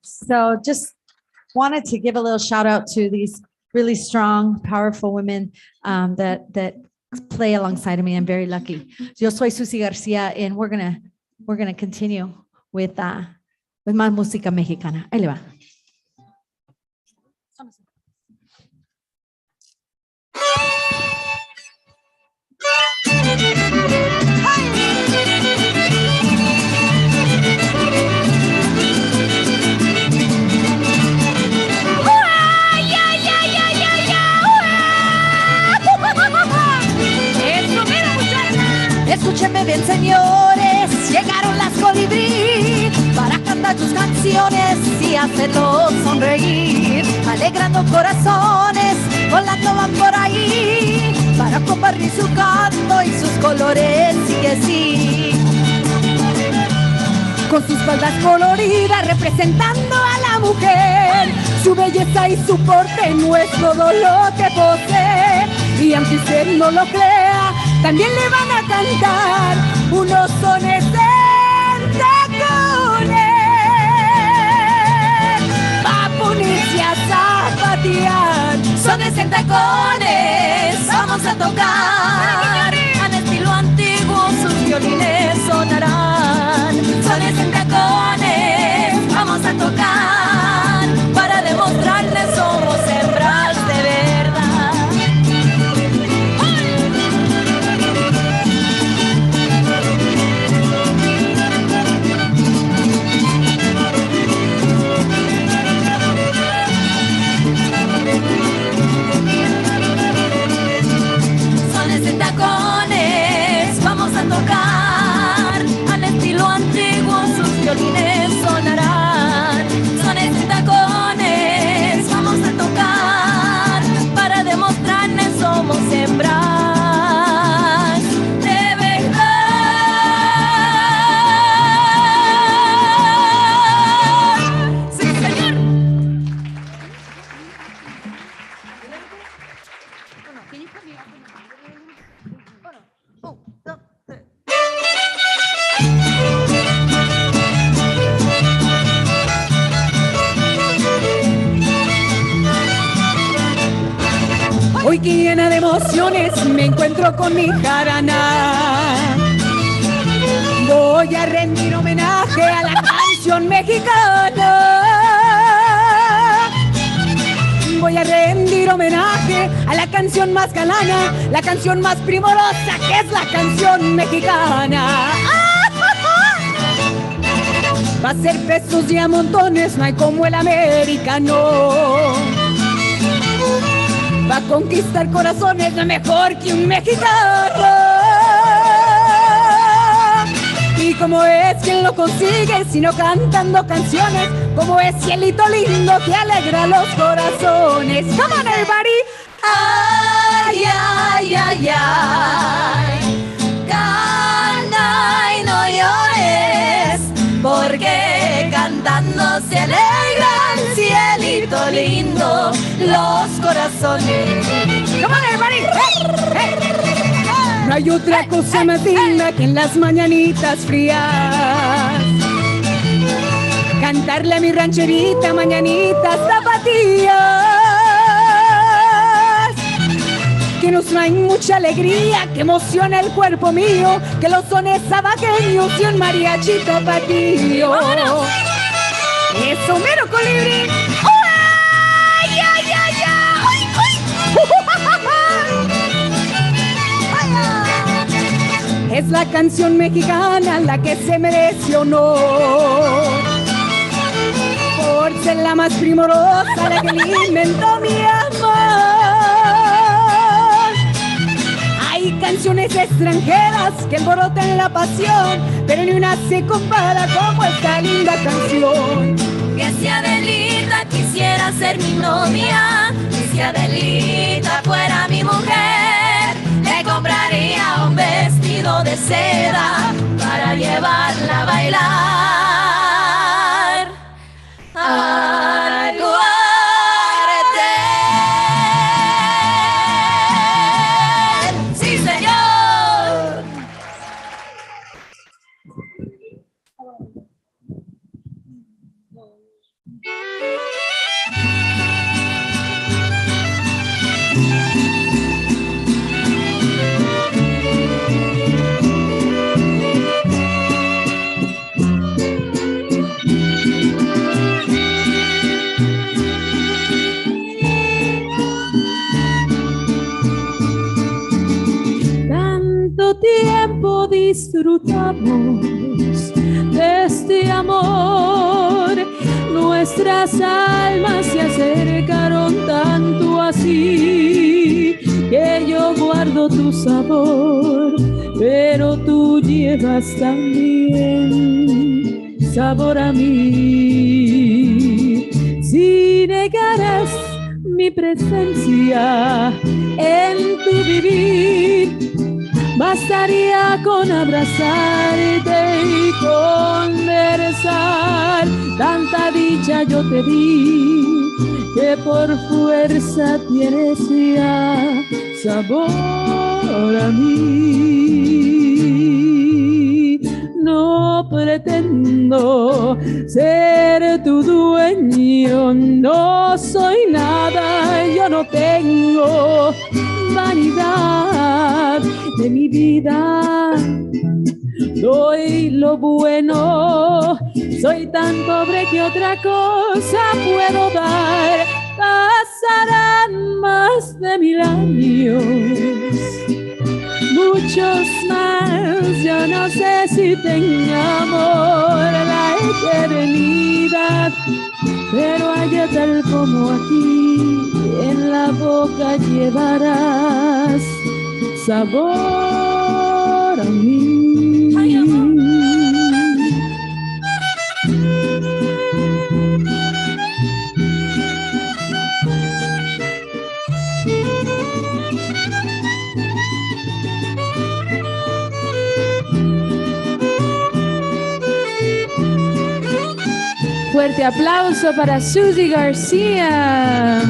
So just wanted to give a little shout out to these really strong, powerful women that play alongside of me. I'm very lucky. Yo soy Susi Garcia, and we're gonna continue with más música mexicana. Ahí le va. Escúchenme bien, señores, llegaron las colibrí para cantar tus canciones y hacerlos sonreír, alegrando corazones, volando van por ahí para compartir su canto y sus colores, sigue así. Con sus faldas coloridas representando a la mujer, su belleza y su porte no es todo lo que posee, y aunque usted no lo crea, también le van a cantar unos sones en tacones. Va a ponerse a zapatear, sones en tacones, vamos a tocar. Al estilo antiguo sus violines sonarán. Sones en tacones, vamos a tocar. Para demostrarles somos hembras de verdad. Sones en tacones, vamos a tocar. Al estilo antiguo sus violines sonarán. Sones en tacones, vamos a tocar. Para demostrarles somos hembras de verdad. ¡Sí, señor! Hoy que llena de emociones me encuentro con mi jarana. Voy a rendir homenaje a la canción mexicana. Voy a rendir homenaje a la canción más galana, la canción más primorosa, que es la canción mexicana. Va a ser pesos y a montones, no hay como el americano. Va a conquistar corazones, no mejor que un mexicano. Y como es quien lo consigue, sino cantando canciones, como es cielito lindo que alegra los corazones. Come on, everybody. Ay, ay, ay, ay. Canta y no llores, porque cantando se alegran, cielito lindo, los corazones. Come on, everybody. Hey, hey. No hay otra cosa más linda que en las mañanitas frías cantarle a mi rancherita mañanitas zapatillas que nos traen mucha alegría, que emociona el cuerpo mío, que los sones sabaqueños y un mariachi tapatío. Eso, mero colibrí. ¡Ay, ay, ay, ay! ¡Ay, ay! Es la canción mexicana la que se merece honor por ser la más primorosa, la que le inventó mi amor. Hay canciones extranjeras que alborotan la pasión, pero ni una se compara como esta linda canción. Que si Adelita quisiera ser mi novia, que si Adelita fuera mi mujer, le compraría un vestido de seda para llevarla a bailar al cuartel. ¡Sí, señor! Tiempo disfrutamos de este amor, nuestras almas se acercaron tanto así que yo guardo tu sabor, pero tú llevas también sabor a mí. Si negaras mi presencia en tu vivir, bastaría con abrazarte y conversar. Tanta dicha yo te di que por fuerza tienes ya sabor a mí. No pretendo ser tu dueño, no soy nada, yo no tengo vanidad de mi vida. Doy lo bueno, soy tan pobre que otra cosa puedo dar. Pasarán más de 1000 años, muchos más, yo no sé si tenga amor la eternidad, pero allá tal como aquí, en la boca llevarás sabor a mí. Fuerte aplauso para Susi García.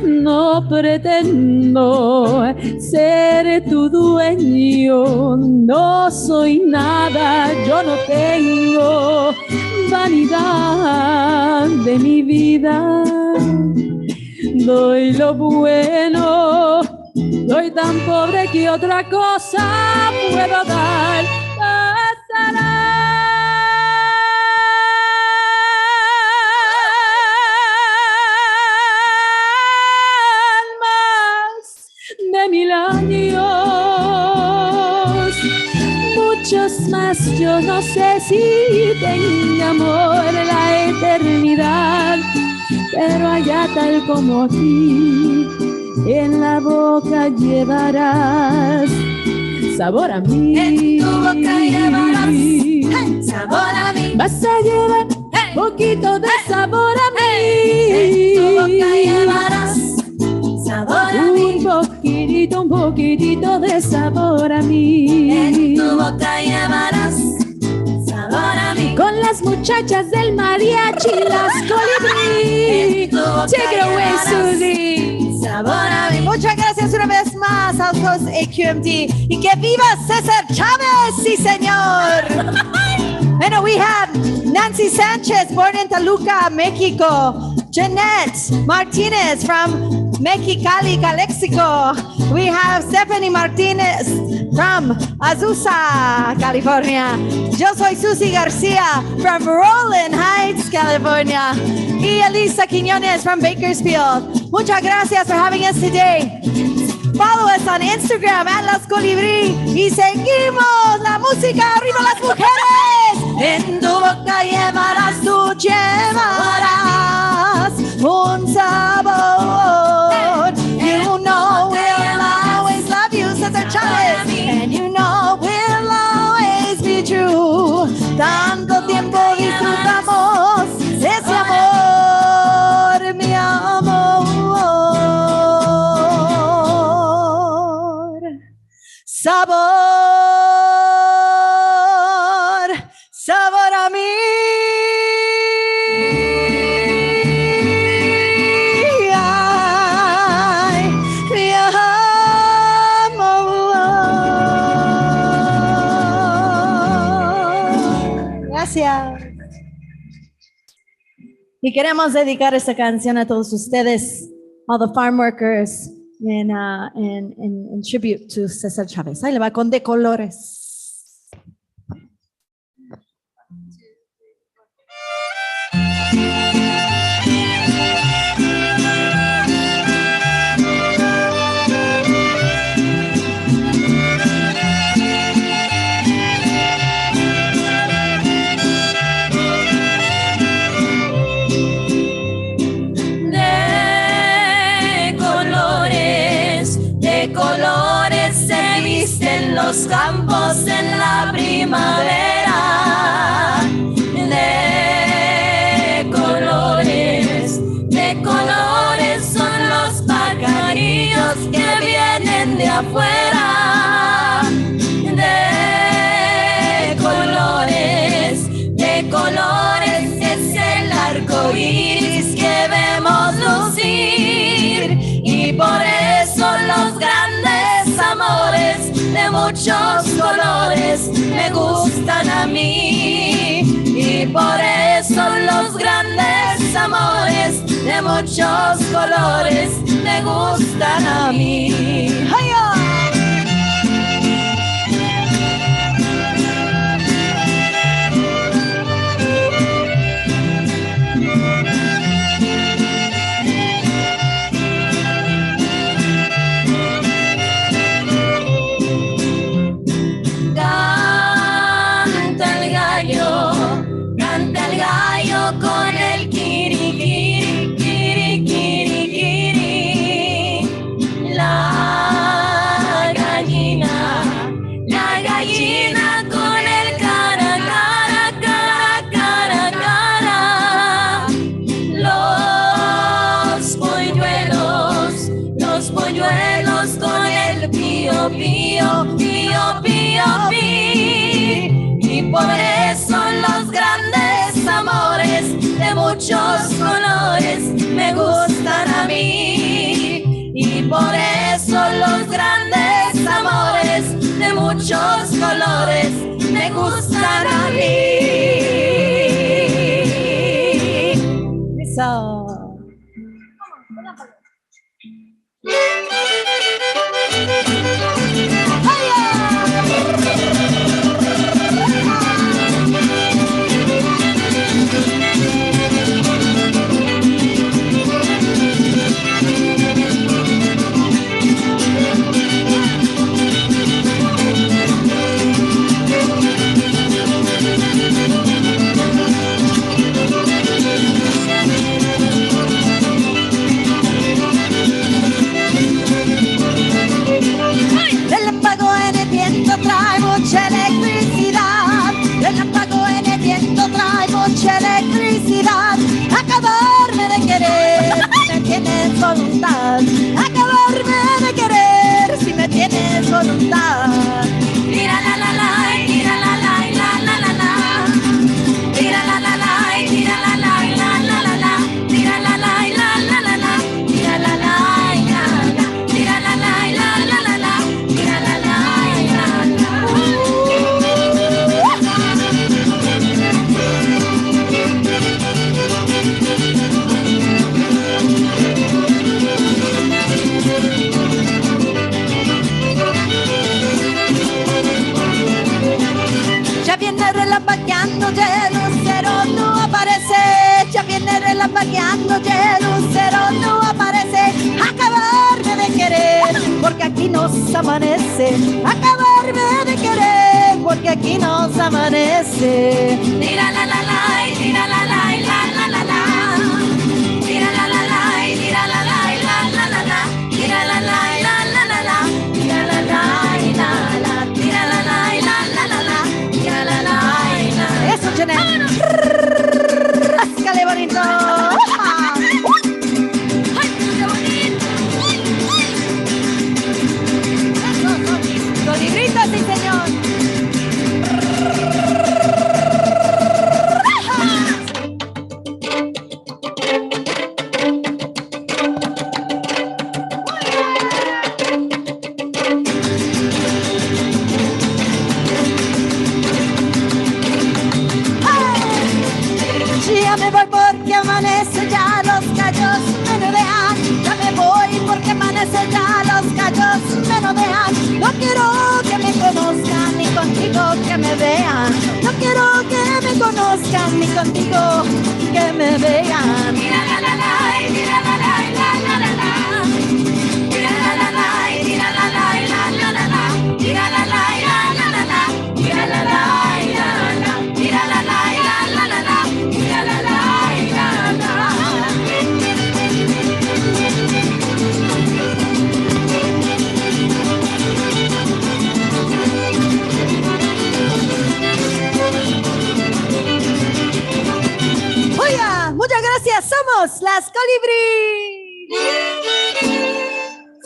No pretendo ser tu dueño, no soy nada, yo no tengo vanidad de mi vida. Doy lo bueno, soy tan pobre que otra cosa puedo dar. Pasará de 1000 años, muchos más, yo no sé si tenga amor la eternidad, pero allá tal como aquí, en la boca llevarás sabor a mí. En tu boca llevarás sabor a mí. Vas a llevar poquito de sabor a mí. En tu boca llevarás sabor a mí. Un poquitito de sabor a mí. En tu boca llevarás sabor a mí. Con las muchachas del mariachi, las colibrí. Take it away, Susie. Sabor a mí. Muchas gracias una vez más a los AQMD. Y que viva Cesar Chavez, sí señor. And we have Nancy Sanchez, born in Toluca, Mexico. Jeanette Martinez from Mexicali, Calexico. We have Stephanie Martinez from Azusa, California. Yo soy Susi Garcia from Rowland Heights, California. Y Elisa Quiñones from Bakersfield. Muchas gracias for having us today. Follow us on Instagram @Las Colibrí y seguimos la música. ¡Arriba las mujeres! En tu boca llevarás, tú llevarás un sabor. You know we'll always love you, Cesar Chavez. And you know we'll always be true. Tanto tiempo disfrutamos ese amor, mi amor. Sabor, sabor a mí. Ay, mi amor. Gracias. Y queremos dedicar esta canción a todos ustedes, all the farm workers, in tribute to Cesar Chavez. Ahí le va con De Colores. Los campos en la primavera, de colores son los pajarillos que vienen de afuera, de colores es el arco iris. muchos colores me gustan a mí. Y por eso los grandes amores de muchos colores me gustan a mí. ¡Ay-ya! Canta el gallo con el kiri, kiri, kiri, kiri, kiri. La gallina con el cara, cara, cara, cara, cara. Los polluelos con el pío, pío, pío, pío, pío. Y por eso los grandes amores de muchos colores me gustan a mí. Y por eso los grandes amores de muchos colores me gustan a mí. Eso. Relámpago en el viento trae mucha electricidad. Relámpago en el viento trae mucha electricidad. Acabarme de querer si me tienes voluntad. Acabarme de querer si me tienes voluntad. Tira la la la, tira la la la la la la. Tira la la la, tira la la la la la la. Tira la la la la la la. Tira la la la la. Tira la la la la la la. Tira la la la la. Ya viene relampagueando y el lucero no aparece. Ya viene relampagueando y el lucero no aparece. Acabarme de querer porque aquí nos amanece. Acabarme de querer porque aquí nos amanece. Tira la la la, tira la la la la la. Tira la la la, tira la la la la la. Tira la la la la la. Tira la la la la. Tira la la la la la. Tira la la la. Eso, Janet. Ráscale bonito. ¡Ay, qué bonito! Eso, libritos, sí, señor. Ya me voy porque amanece, ya los gallos me no dejan. Ya me voy porque amanece, ya los gallos me no dejan. No quiero que me conozcan ni contigo que me vean. No quiero que me conozcan ni contigo que me vean. Mira la la la, mira la la la la la. Mira la la la, mira la la la la la. Mira la la la la la. Mira la la la la. Mira la la la la la. Mira la la la. Oiga, muchas gracias, somos las Colibrí.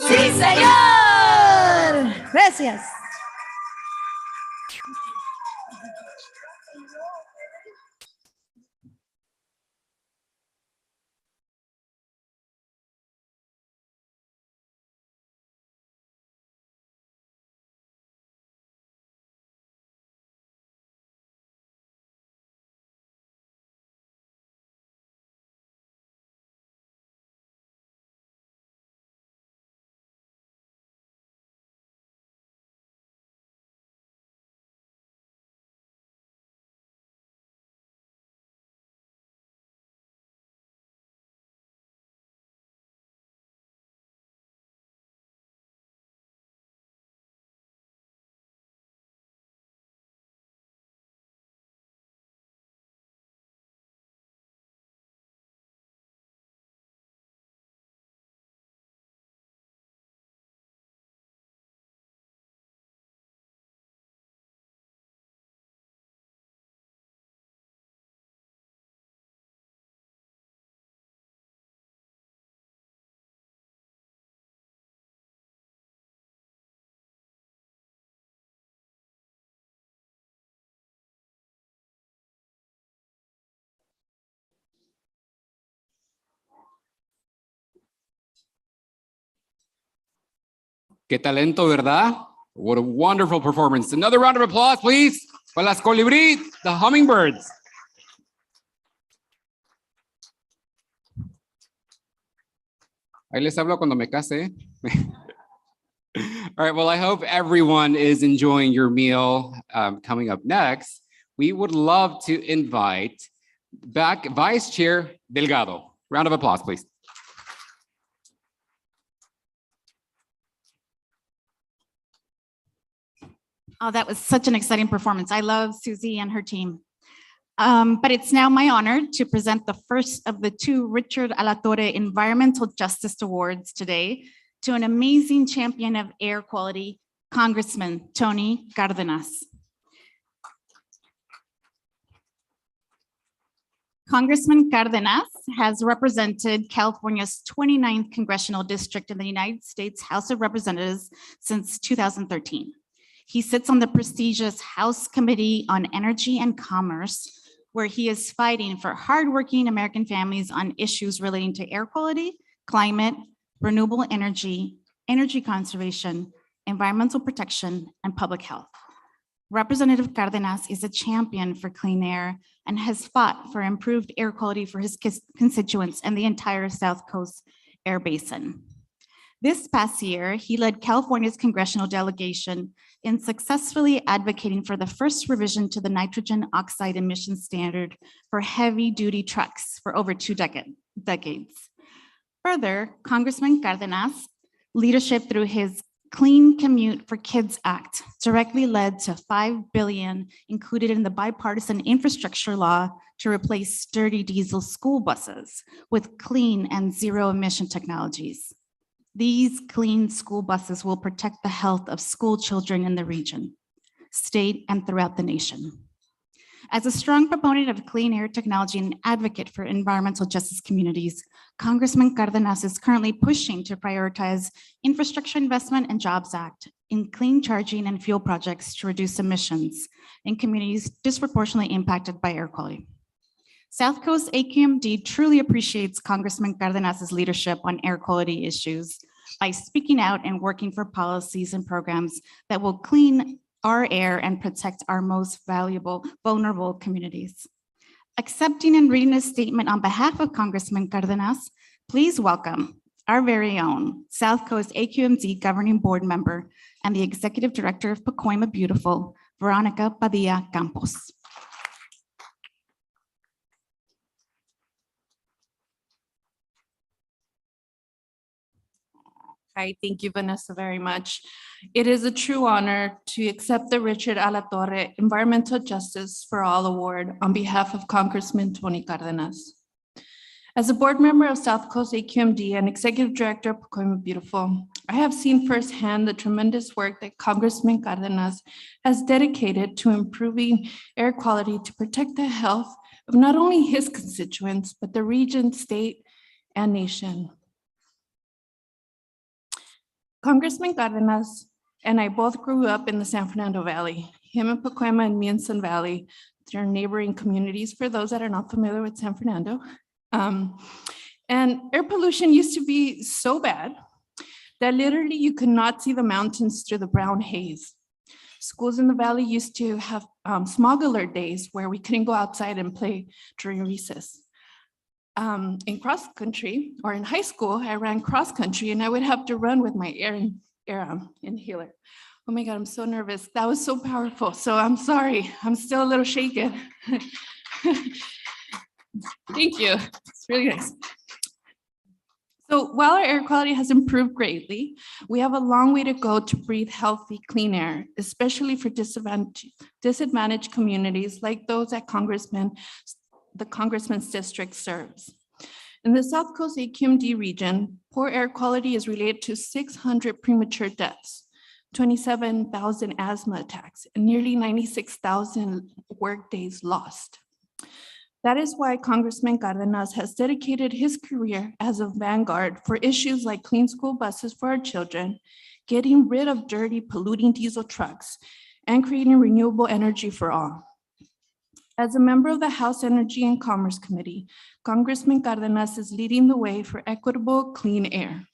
Sí, señor. Gracias. Qué talento, ¿verdad? What a wonderful performance. Another round of applause, please, for las colibrí, the hummingbirds. Ahí les hablo cuando me case. All right, well, I hope everyone is enjoying your meal. Coming up next, we would love to invite back Vice Chair Delgado. Round of applause, please. Oh, that was such an exciting performance. I love Susie and her team. But it's now my honor to present the first of the two Richard Eletory Environmental Justice Awards today to an amazing champion of air quality, Congressman Tony Cardenas. Congressman Cardenas has represented California's 29th Congressional District in the United States House of Representatives since 2013. He sits on the prestigious House Committee on Energy and Commerce, where he is fighting for hardworking American families on issues relating to air quality, climate, renewable energy, energy conservation, environmental protection, and public health. Representative Cardenas is a champion for clean air and has fought for improved air quality for his constituents and the entire South Coast Air Basin. This past year, he led California's congressional delegation in successfully advocating for the first revision to the nitrogen oxide emission standard for heavy-duty trucks for over 2 decades. Further, Congressman Cardenas' leadership through his Clean Commute for Kids Act directly led to $5 billion included in the bipartisan infrastructure law to replace dirty diesel school buses with clean and zero-emission technologies. These clean school buses will protect the health of school children in the region, state, and throughout the nation. As a strong proponent of clean air technology and advocate for environmental justice communities, Congressman Cardenas is currently pushing to prioritize Infrastructure Investment and Jobs Act in clean charging and fuel projects to reduce emissions in communities disproportionately impacted by air quality. South Coast AQMD truly appreciates Congressman Cardenas' leadership on air quality issues by speaking out and working for policies and programs that will clean our air and protect our most vulnerable communities. Accepting and reading a statement on behalf of Congressman Cardenas, please welcome our very own South Coast AQMD Governing Board member and the Executive Director of Pacoima Beautiful, Veronica Padilla Campos. Hi, thank you, Vanessa, very much. It is a true honor to accept the Richard Eletory Environmental Justice for All Award on behalf of Congressman Tony Cardenas. As a board member of South Coast AQMD and Executive Director of Pacoima Beautiful, I have seen firsthand the tremendous work that Congressman Cardenas has dedicated to improving air quality to protect the health of not only his constituents, but the region, state, and nation. Congressman Cardenas and I both grew up in the San Fernando Valley. Him in Pacoima and me in Sun Valley. They're neighboring communities for those that are not familiar with San Fernando. And air pollution used to be so bad that literally you could not see the mountains through the brown haze. Schools in the valley used to have smog alert days where we couldn't go outside and play during recess. In cross country or in high school, I ran cross country and I would have to run with my air inhaler. Oh my God, I'm so nervous. That was so powerful. So I'm sorry, I'm still a little shaken. Thank you, it's really nice. So while our air quality has improved greatly, we have a long way to go to breathe healthy, clean air, especially for disadvantaged communities like those that the Congressman's district serves. In the South Coast AQMD region, poor air quality is related to 600 premature deaths, 27,000 asthma attacks, and nearly 96,000 work days lost. That is why Congressman Cardenas has dedicated his career as a vanguard for issues like clean school buses for our children, getting rid of dirty, polluting diesel trucks, and creating renewable energy for all. As a member of the House Energy and Commerce Committee, Congressman Cardenas is leading the way for equitable, clean air.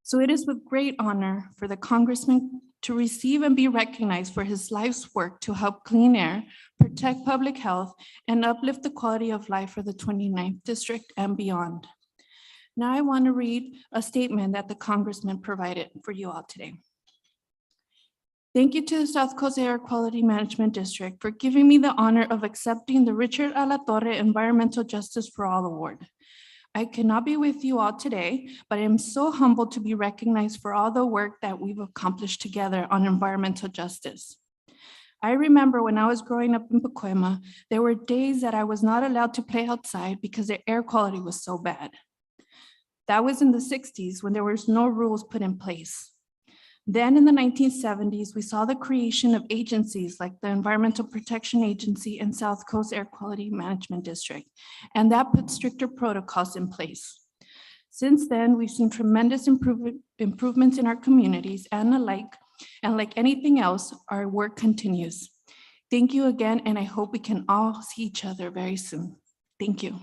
So it is with great honor for the Congressman to receive and be recognized for his life's work to help clean air, protect public health, and uplift the quality of life for the 29th District and beyond. Now I want to read a statement that the Congressman provided for you all today. Thank you to the South Coast Air Quality Management District for giving me the honor of accepting the Richard Eletory Environmental Justice for All Award. I cannot be with you all today, but I am so humbled to be recognized for all the work that we've accomplished together on environmental justice. I remember when I was growing up in Pacoima, there were days that I was not allowed to play outside because the air quality was so bad. That was in the 60s when there was no rules put in place. Then in the 1970s, we saw the creation of agencies like the Environmental Protection Agency and South Coast Air Quality Management District, and that put stricter protocols in place. Since then, we've seen tremendous improvements in our communities and like anything else, our work continues. Thank you again, and I hope we can all see each other very soon. Thank you.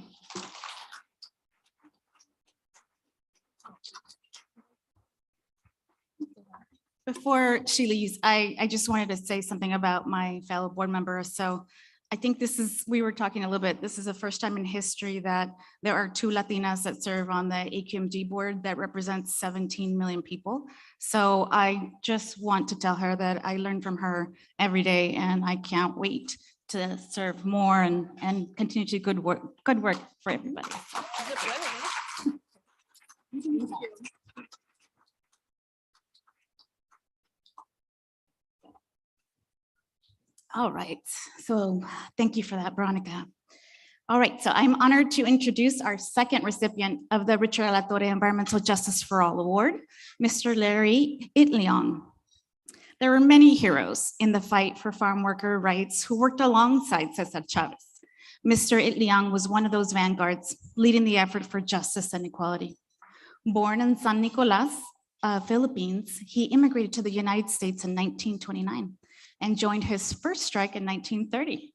Before she leaves, I just wanted to say something about my fellow board members. So I think we were talking a little bit, this is the first time in history that there are 2 Latinas that serve on the AQMD board that represents 17 million people. So I just want to tell her that I learn from her every day and I can't wait to serve more and continue to do good work for everybody. All right, so thank you for that, Veronica. All right, so I'm honored to introduce our second recipient of the Richard Eletory Environmental Justice for All Award, Mr. Larry Itliong. There were many heroes in the fight for farm worker rights who worked alongside Cesar Chavez. Mr. Itliong was one of those vanguards leading the effort for justice and equality. Born in San Nicolas, Philippines, he immigrated to the United States in 1929. And joined his first strike in 1930.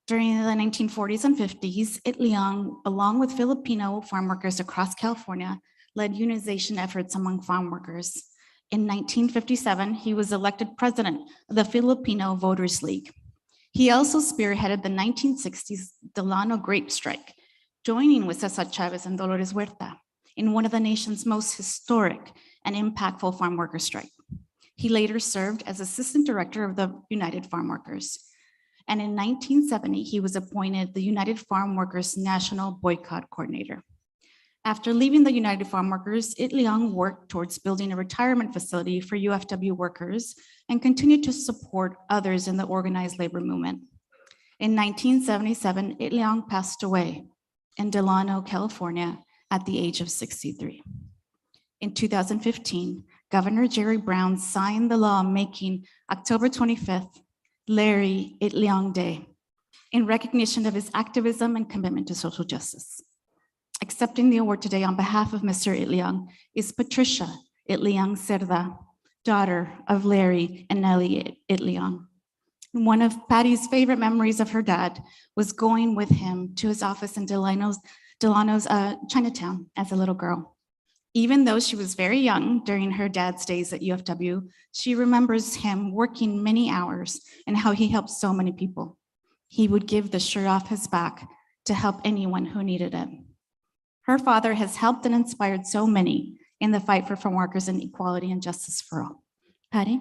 During the 1940s and 50s, Itliong, along with Filipino farm workers across California, led unionization efforts among farm workers. In 1957, he was elected president of the Filipino Voters League. He also spearheaded the 1960s Delano grape strike, joining with Cesar Chavez and Dolores Huerta in one of the nation's most historic and impactful farm worker strike. He later served as assistant director of the United Farm Workers. And in 1970, he was appointed the United Farm Workers National Boycott Coordinator. After leaving the United Farm Workers, Itliong worked towards building a retirement facility for UFW workers and continued to support others in the organized labor movement. In 1977, Itliong passed away in Delano, California at the age of 63. In 2015, Governor Jerry Brown signed the law making October 25th Larry Itliong Day in recognition of his activism and commitment to social justice. Accepting the award today on behalf of Mr. Itliong is Patricia Itliong Cerda, daughter of Larry and Nellie Itliong. One of Patty's favorite memories of her dad was going with him to his office in Delano's Chinatown as a little girl. Even though she was very young during her dad's days at UFW, she remembers him working many hours and how he helped so many people. He would give the shirt off his back to help anyone who needed it. Her father has helped and inspired so many in the fight for farm workers and equality and justice for all. Patty?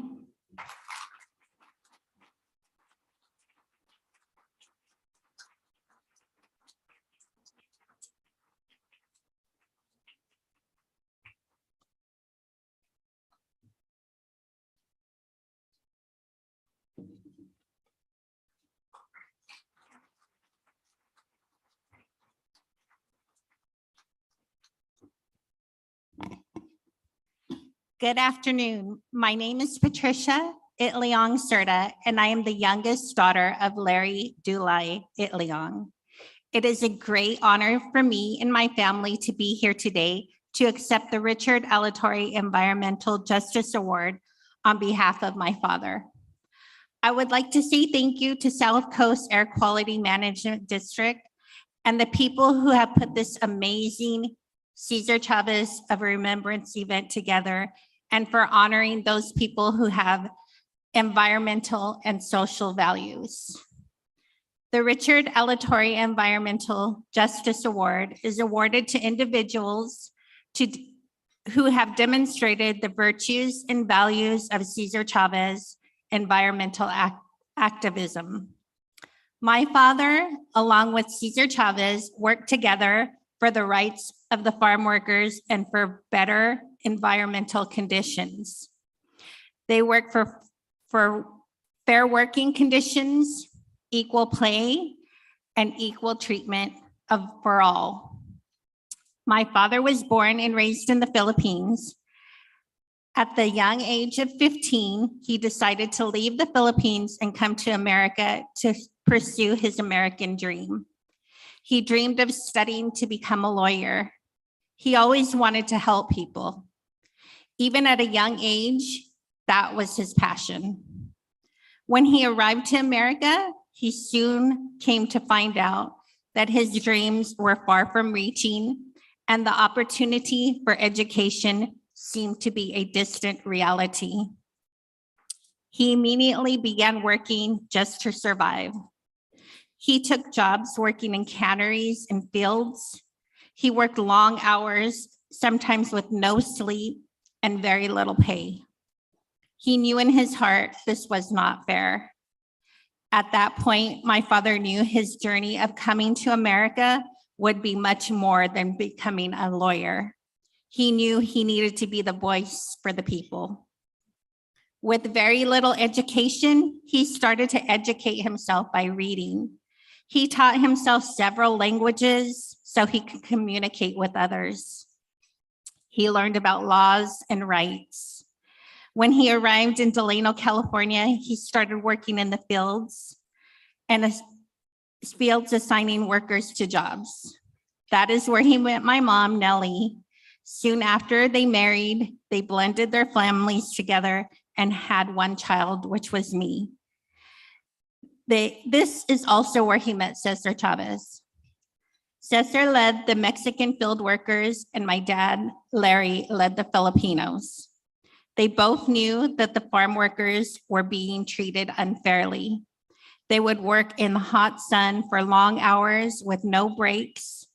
Good afternoon. My name is Patricia Itliong Cerda, and I am the youngest daughter of Larry Dulai Itliong. It is a great honor for me and my family to be here today to accept the Richard Eletory Environmental Justice Award on behalf of my father. I would like to say thank you to South Coast Air Quality Management District and the people who have put this amazing Cesar Chavez of a Remembrance event together, and for honoring those people who have environmental and social values. The Richard Eletory Environmental Justice Award is awarded to individuals who have demonstrated the virtues and values of Cesar Chavez environmental activism. My father, along with Cesar Chavez, worked together for the rights of the farm workers and for better environmental conditions. They work for fair working conditions, equal play, and equal treatment for all. My father was born and raised in the Philippines. At the young age of 15, he decided to leave the Philippines and come to America to pursue his American dream. He dreamed of studying to become a lawyer. He always wanted to help people. Even at a young age, that was his passion. When he arrived to America, he soon came to find out that his dreams were far from reaching, and the opportunity for education seemed to be a distant reality. He immediately began working just to survive. He took jobs working in canneries and fields. He worked long hours, sometimes with no sleep and very little pay. He knew in his heart this was not fair. At that point, my father knew his journey of coming to America would be much more than becoming a lawyer. He knew he needed to be the voice for the people. With very little education, he started to educate himself by reading. He taught himself several languages so he could communicate with others. He learned about laws and rights. When he arrived in Delano, California, he started working in the fields assigning workers to jobs. That is where he met my mom, Nellie. Soon after they married, they blended their families together and had one child, which was me. This is also where he met Cesar Chavez. Cesar led the Mexican field workers, and my dad, Larry, led the Filipinos. They both knew that the farm workers were being treated unfairly. They would work in the hot sun for long hours with no breaks,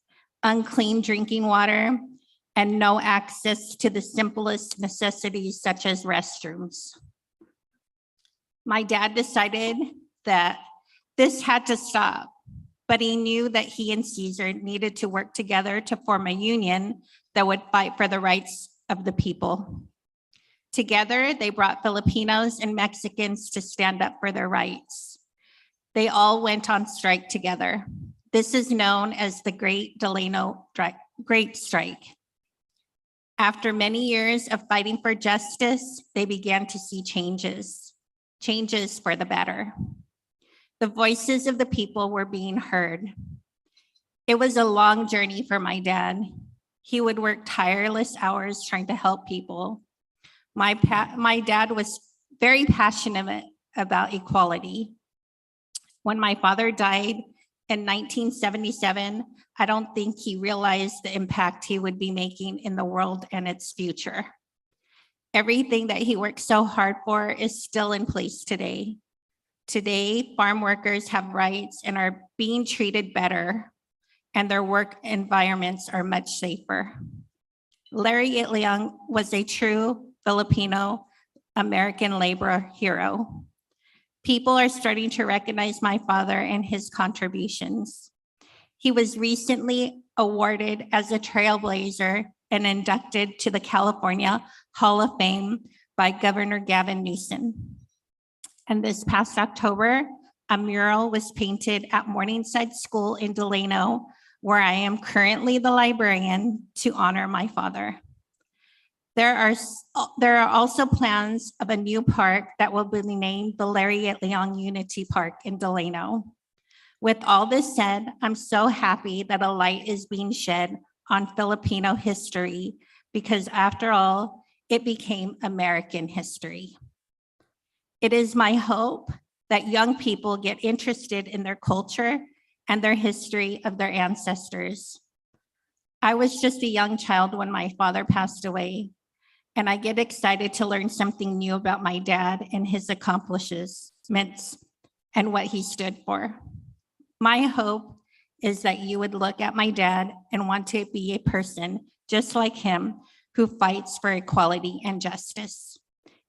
unclean drinking water, and no access to the simplest necessities such as restrooms. My dad decided that this had to stop, but he knew that he and Cesar needed to work together to form a union that would fight for the rights of the people. Together, they brought Filipinos and Mexicans to stand up for their rights. They all went on strike together. This is known as the Great Delano Great Strike. After many years of fighting for justice, they began to see changes for the better. The voices of the people were being heard. It was a long journey for my dad. He would work tireless hours trying to help people. My dad was very passionate about equality. When my father died in 1977, I don't think he realized the impact he would be making in the world and its future. Everything that he worked so hard for is still in place today. Today, farm workers have rights and are being treated better, and their work environments are much safer. Larry Itliang was a true Filipino American labor hero. People are starting to recognize my father and his contributions. He was recently awarded as a trailblazer and inducted to the California Hall of Fame by Governor Gavin Newsom. And this past October, a mural was painted at Morningside School in Delano, where I am currently the librarian, to honor my father. There are also plans of a new park that will be named the Larry Itliang Unity Park in Delano. With all this said, I'm so happy that a light is being shed on Filipino history, because after all, it became American history. It is my hope that young people get interested in their culture and their history of their ancestors. I was just a young child when my father passed away, and I get excited to learn something new about my dad and his accomplishments and what he stood for. My hope is that you would look at my dad and want to be a person just like him who fights for equality and justice,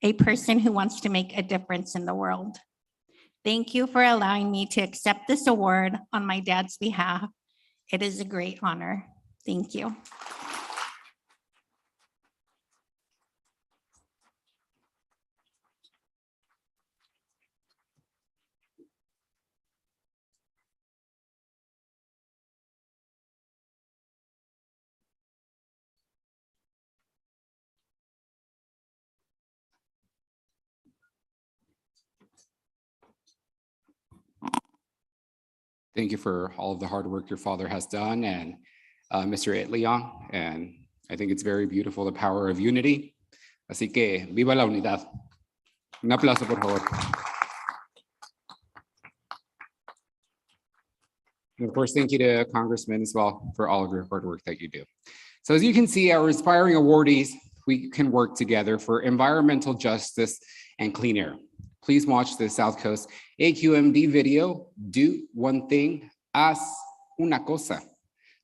a person who wants to make a difference in the world. Thank you for allowing me to accept this award on my dad's behalf. It is a great honor. Thank you. Thank you for all of the hard work your father has done, and Mr. Leong, and I think it's very beautiful, the power of unity. Así que viva la unidad. Un aplauso, por favor. And of course, thank you to Congressman as well for all of your hard work that you do. So as you can see, our inspiring awardees, we can work together for environmental justice and clean air. Please watch the South Coast AQMD video, Do One Thing, Haz Una Cosa,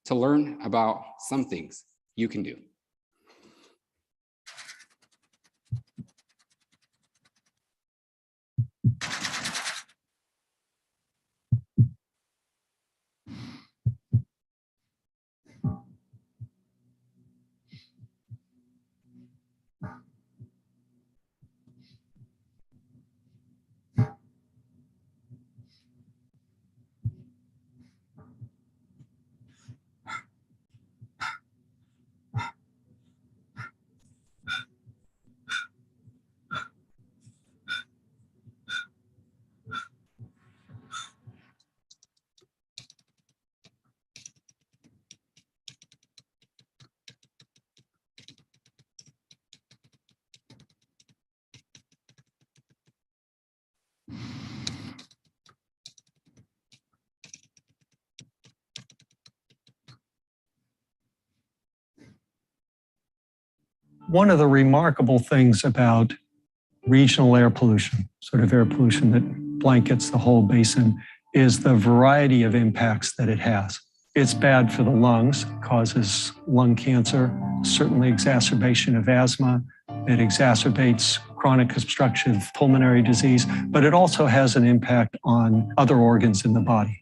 to learn about some things you can do. One of the remarkable things about regional air pollution, sort of air pollution that blankets the whole basin, is the variety of impacts that it has. It's bad for the lungs, causes lung cancer, certainly exacerbation of asthma. It exacerbates chronic obstructive pulmonary disease, but it also has an impact on other organs in the body.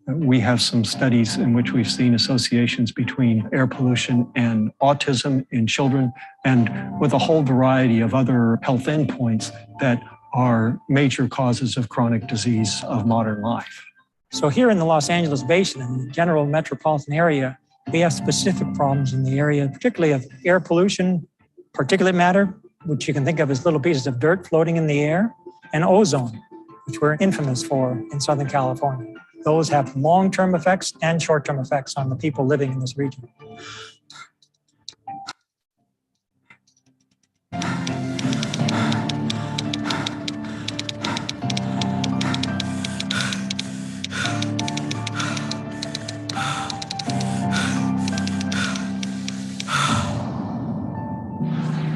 We have some studies in which we've seen associations between air pollution and autism in children, and with a whole variety of other health endpoints that are major causes of chronic disease of modern life. So here in the Los Angeles Basin, in the general metropolitan area, we have specific problems in the area, particularly of air pollution, particulate matter, which you can think of as little pieces of dirt floating in the air, and ozone, which we're infamous for in Southern California. Those have long-term effects and short-term effects on the people living in this region.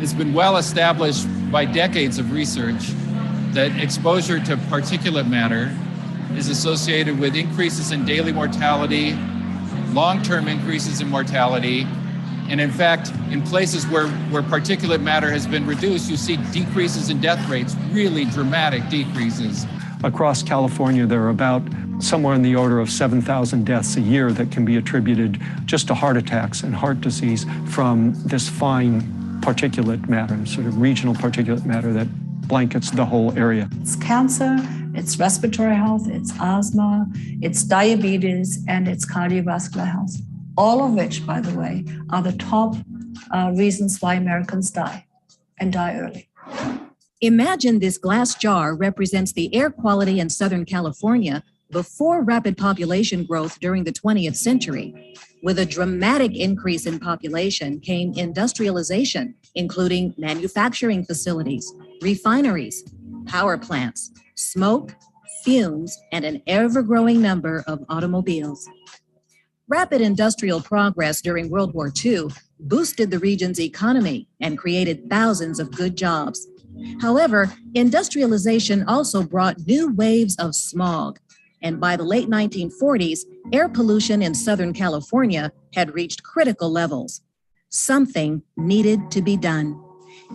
It's been well established by decades of research that exposure to particulate matter is associated with increases in daily mortality, long-term increases in mortality, and in fact, in places where particulate matter has been reduced, you see decreases in death rates, really dramatic decreases. Across California, there are about somewhere in the order of 7,000 deaths a year that can be attributed just to heart attacks and heart disease from this fine particulate matter, sort of regional particulate matter that blankets the whole area. It's cancer, it's respiratory health, it's asthma, it's diabetes, and it's cardiovascular health. All of which, by the way, are the top reasons why Americans die, and die early. Imagine this glass jar represents the air quality in Southern California before rapid population growth during the 20th century. With a dramatic increase in population came industrialization, including manufacturing facilities, refineries, power plants, smoke, fumes, and an ever-growing number of automobiles. Rapid industrial progress during World War II boosted the region's economy and created thousands of good jobs. However, industrialization also brought new waves of smog, and by the late 1940s, air pollution in Southern California had reached critical levels. Something needed to be done.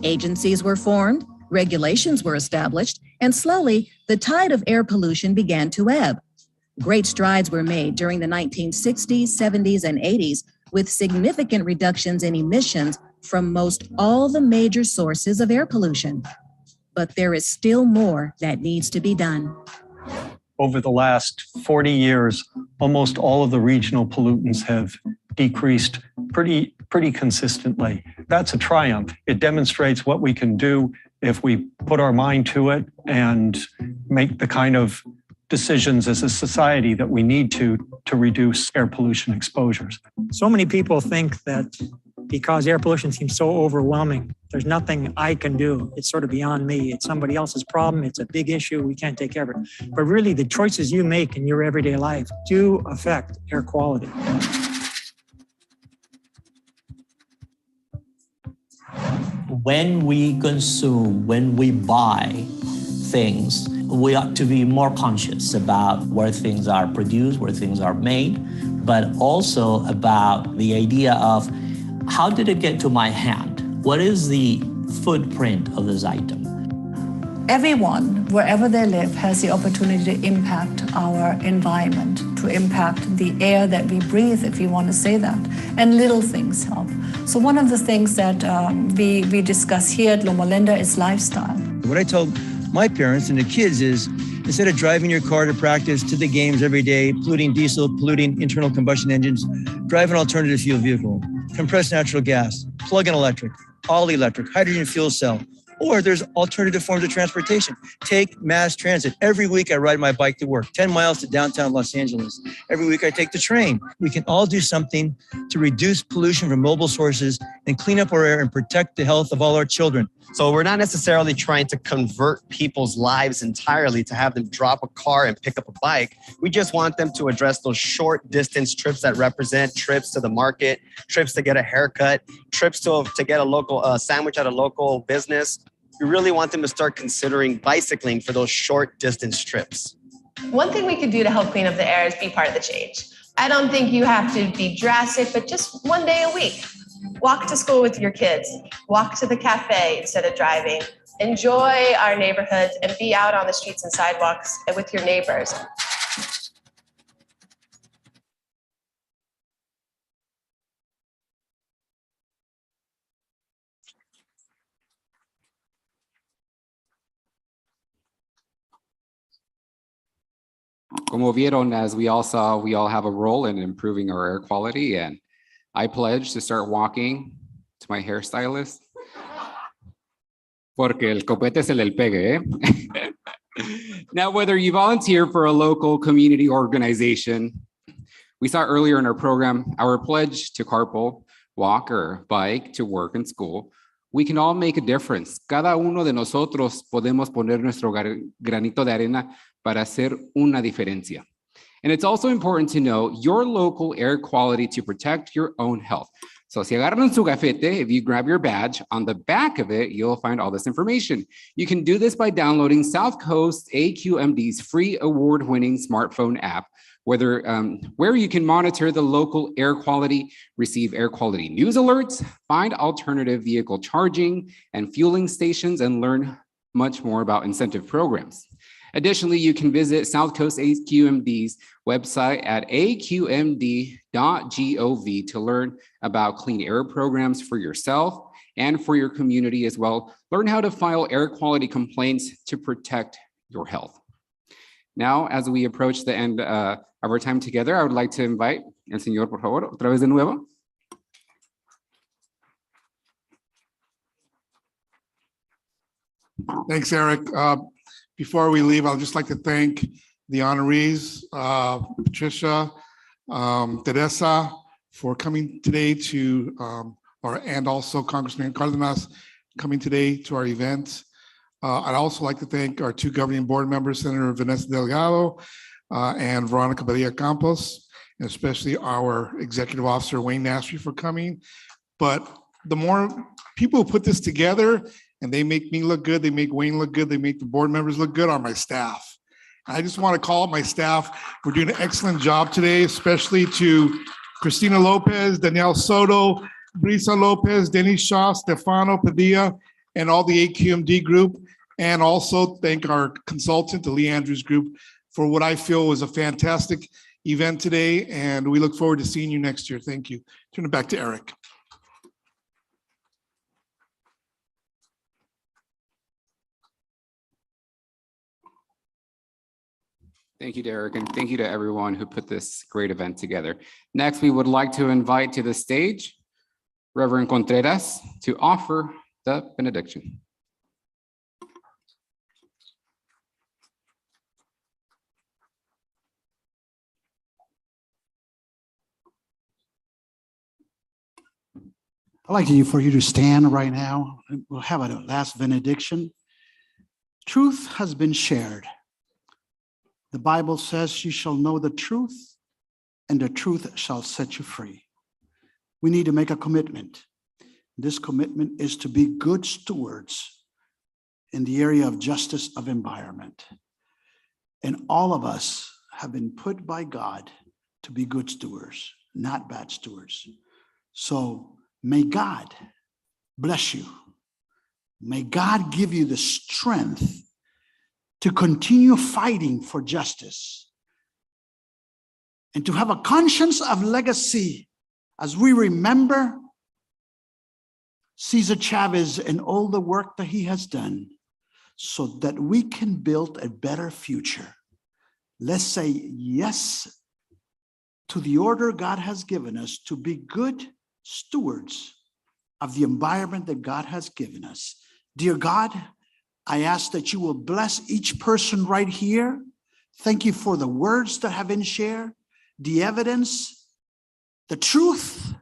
Agencies were formed, regulations were established, and slowly the tide of air pollution began to ebb. Great strides were made during the 1960s, 70s, and 80s with significant reductions in emissions from most all the major sources of air pollution. But there is still more that needs to be done. Over the last 40 years, almost all of the regional pollutants have decreased pretty consistently. That's a triumph. It demonstrates what we can do if we put our mind to it and make the kind of decisions as a society that we need to reduce air pollution exposures. So many people think that because air pollution seems so overwhelming, there's nothing I can do. It's sort of beyond me. It's somebody else's problem. It's a big issue. We can't take care of it. But really, the choices you make in your everyday life do affect air quality. When we consume, when we buy things, we ought to be more conscious about where things are produced, where things are made, but also about the idea of how did it get to my hand? What is the footprint of this item? Everyone, wherever they live, has the opportunity to impact our environment, to impact the air that we breathe, if you want to say that. And little things help. So one of the things that we discuss here at Loma Linda is lifestyle. What I told my parents and the kids is, instead of driving your car to practice, to the games every day, polluting diesel, polluting internal combustion engines, drive an alternative fuel vehicle, compressed natural gas, plug-in electric, all electric, hydrogen fuel cell, or there's alternative forms of transportation. Take mass transit. Every week I ride my bike to work, 10 miles to downtown Los Angeles. Every week I take the train. We can all do something to reduce pollution from mobile sources and clean up our air and protect the health of all our children. So we're not necessarily trying to convert people's lives entirely to have them drop a car and pick up a bike. We just want them to address those short distance trips that represent trips to the market, trips to get a haircut, trips to get a local sandwich at a local business. We really want them to start considering bicycling for those short distance trips. One thing we could do to help clean up the air is be part of the change. I don't think you have to be drastic, but just one day a week. Walk to school with your kids, walk to the cafe instead of driving. Enjoy our neighborhoods and be out on the streets and sidewalks with your neighbors. Como vieron, as we all saw, we all have a role in improving our air quality, and I pledge to start walking to my hairstylist. Porque el copete se le pegue, eh? Now, whether you volunteer for a local community organization, we saw earlier in our program, our pledge to carpool, walk, or bike to work and school, we can all make a difference. Cada uno de nosotros podemos poner nuestro granito de arena para hacer una diferencia. And it's also important to know your local air quality to protect your own health. So si agarran su gafete, if you grab your badge, on the back of it, you'll find all this information. You can do this by downloading South Coast AQMD's free award-winning smartphone app, where you can monitor the local air quality, receive air quality news alerts, find alternative vehicle charging and fueling stations, and learn much more about incentive programs. Additionally, you can visit South Coast AQMD's website at aqmd.gov to learn about clean air programs for yourself and for your community as well. Learn how to file air quality complaints to protect your health. Now, as we approach the end of our time together, I would like to invite el señor, por favor, otra vez de nuevo. Thanks, Eric. Before we leave, I'd just like to thank the honorees, Patricia, Teresa, for coming today and also Congressman Cardenas coming today to our event. I'd also like to thank our two governing board members, Senator Vanessa Delgado and Veronica Padilla Campos, and especially our executive officer, Wayne Nastry, for coming. But the more people who put this together and they make me look good, they make Wayne look good, they make the board members look good, are my staff. I just want to call out my staff. We're doing an excellent job today, especially to Cristina Lopez, Danielle Soto, Brisa Lopez, Dennis Shaw, Stefano Padilla, and all the AQMD group. And also thank our consultant, the Lee Andrews Group, for what I feel was a fantastic event today. And we look forward to seeing you next year. Thank you. Turn it back to Eric. Thank you, Derek, and thank you to everyone who put this great event together. Next, we would like to invite to the stage Reverend Contreras to offer the benediction. I'd like for you to stand right now. We'll have a last benediction. Truth has been shared. The Bible says you shall know the truth, and the truth shall set you free. We need to make a commitment. This commitment is to be good stewards in the area of justice of environment. And all of us have been put by God to be good stewards, not bad stewards. So may God bless you. May God give you the strength to continue fighting for justice and to have a conscience of legacy as we remember Cesar Chavez and all the work that he has done so that we can build a better future. Let's say yes to the order God has given us to be good stewards of the environment that God has given us. Dear God, I ask that you will bless each person right here. Thank you for the words that have been shared, the evidence. The truth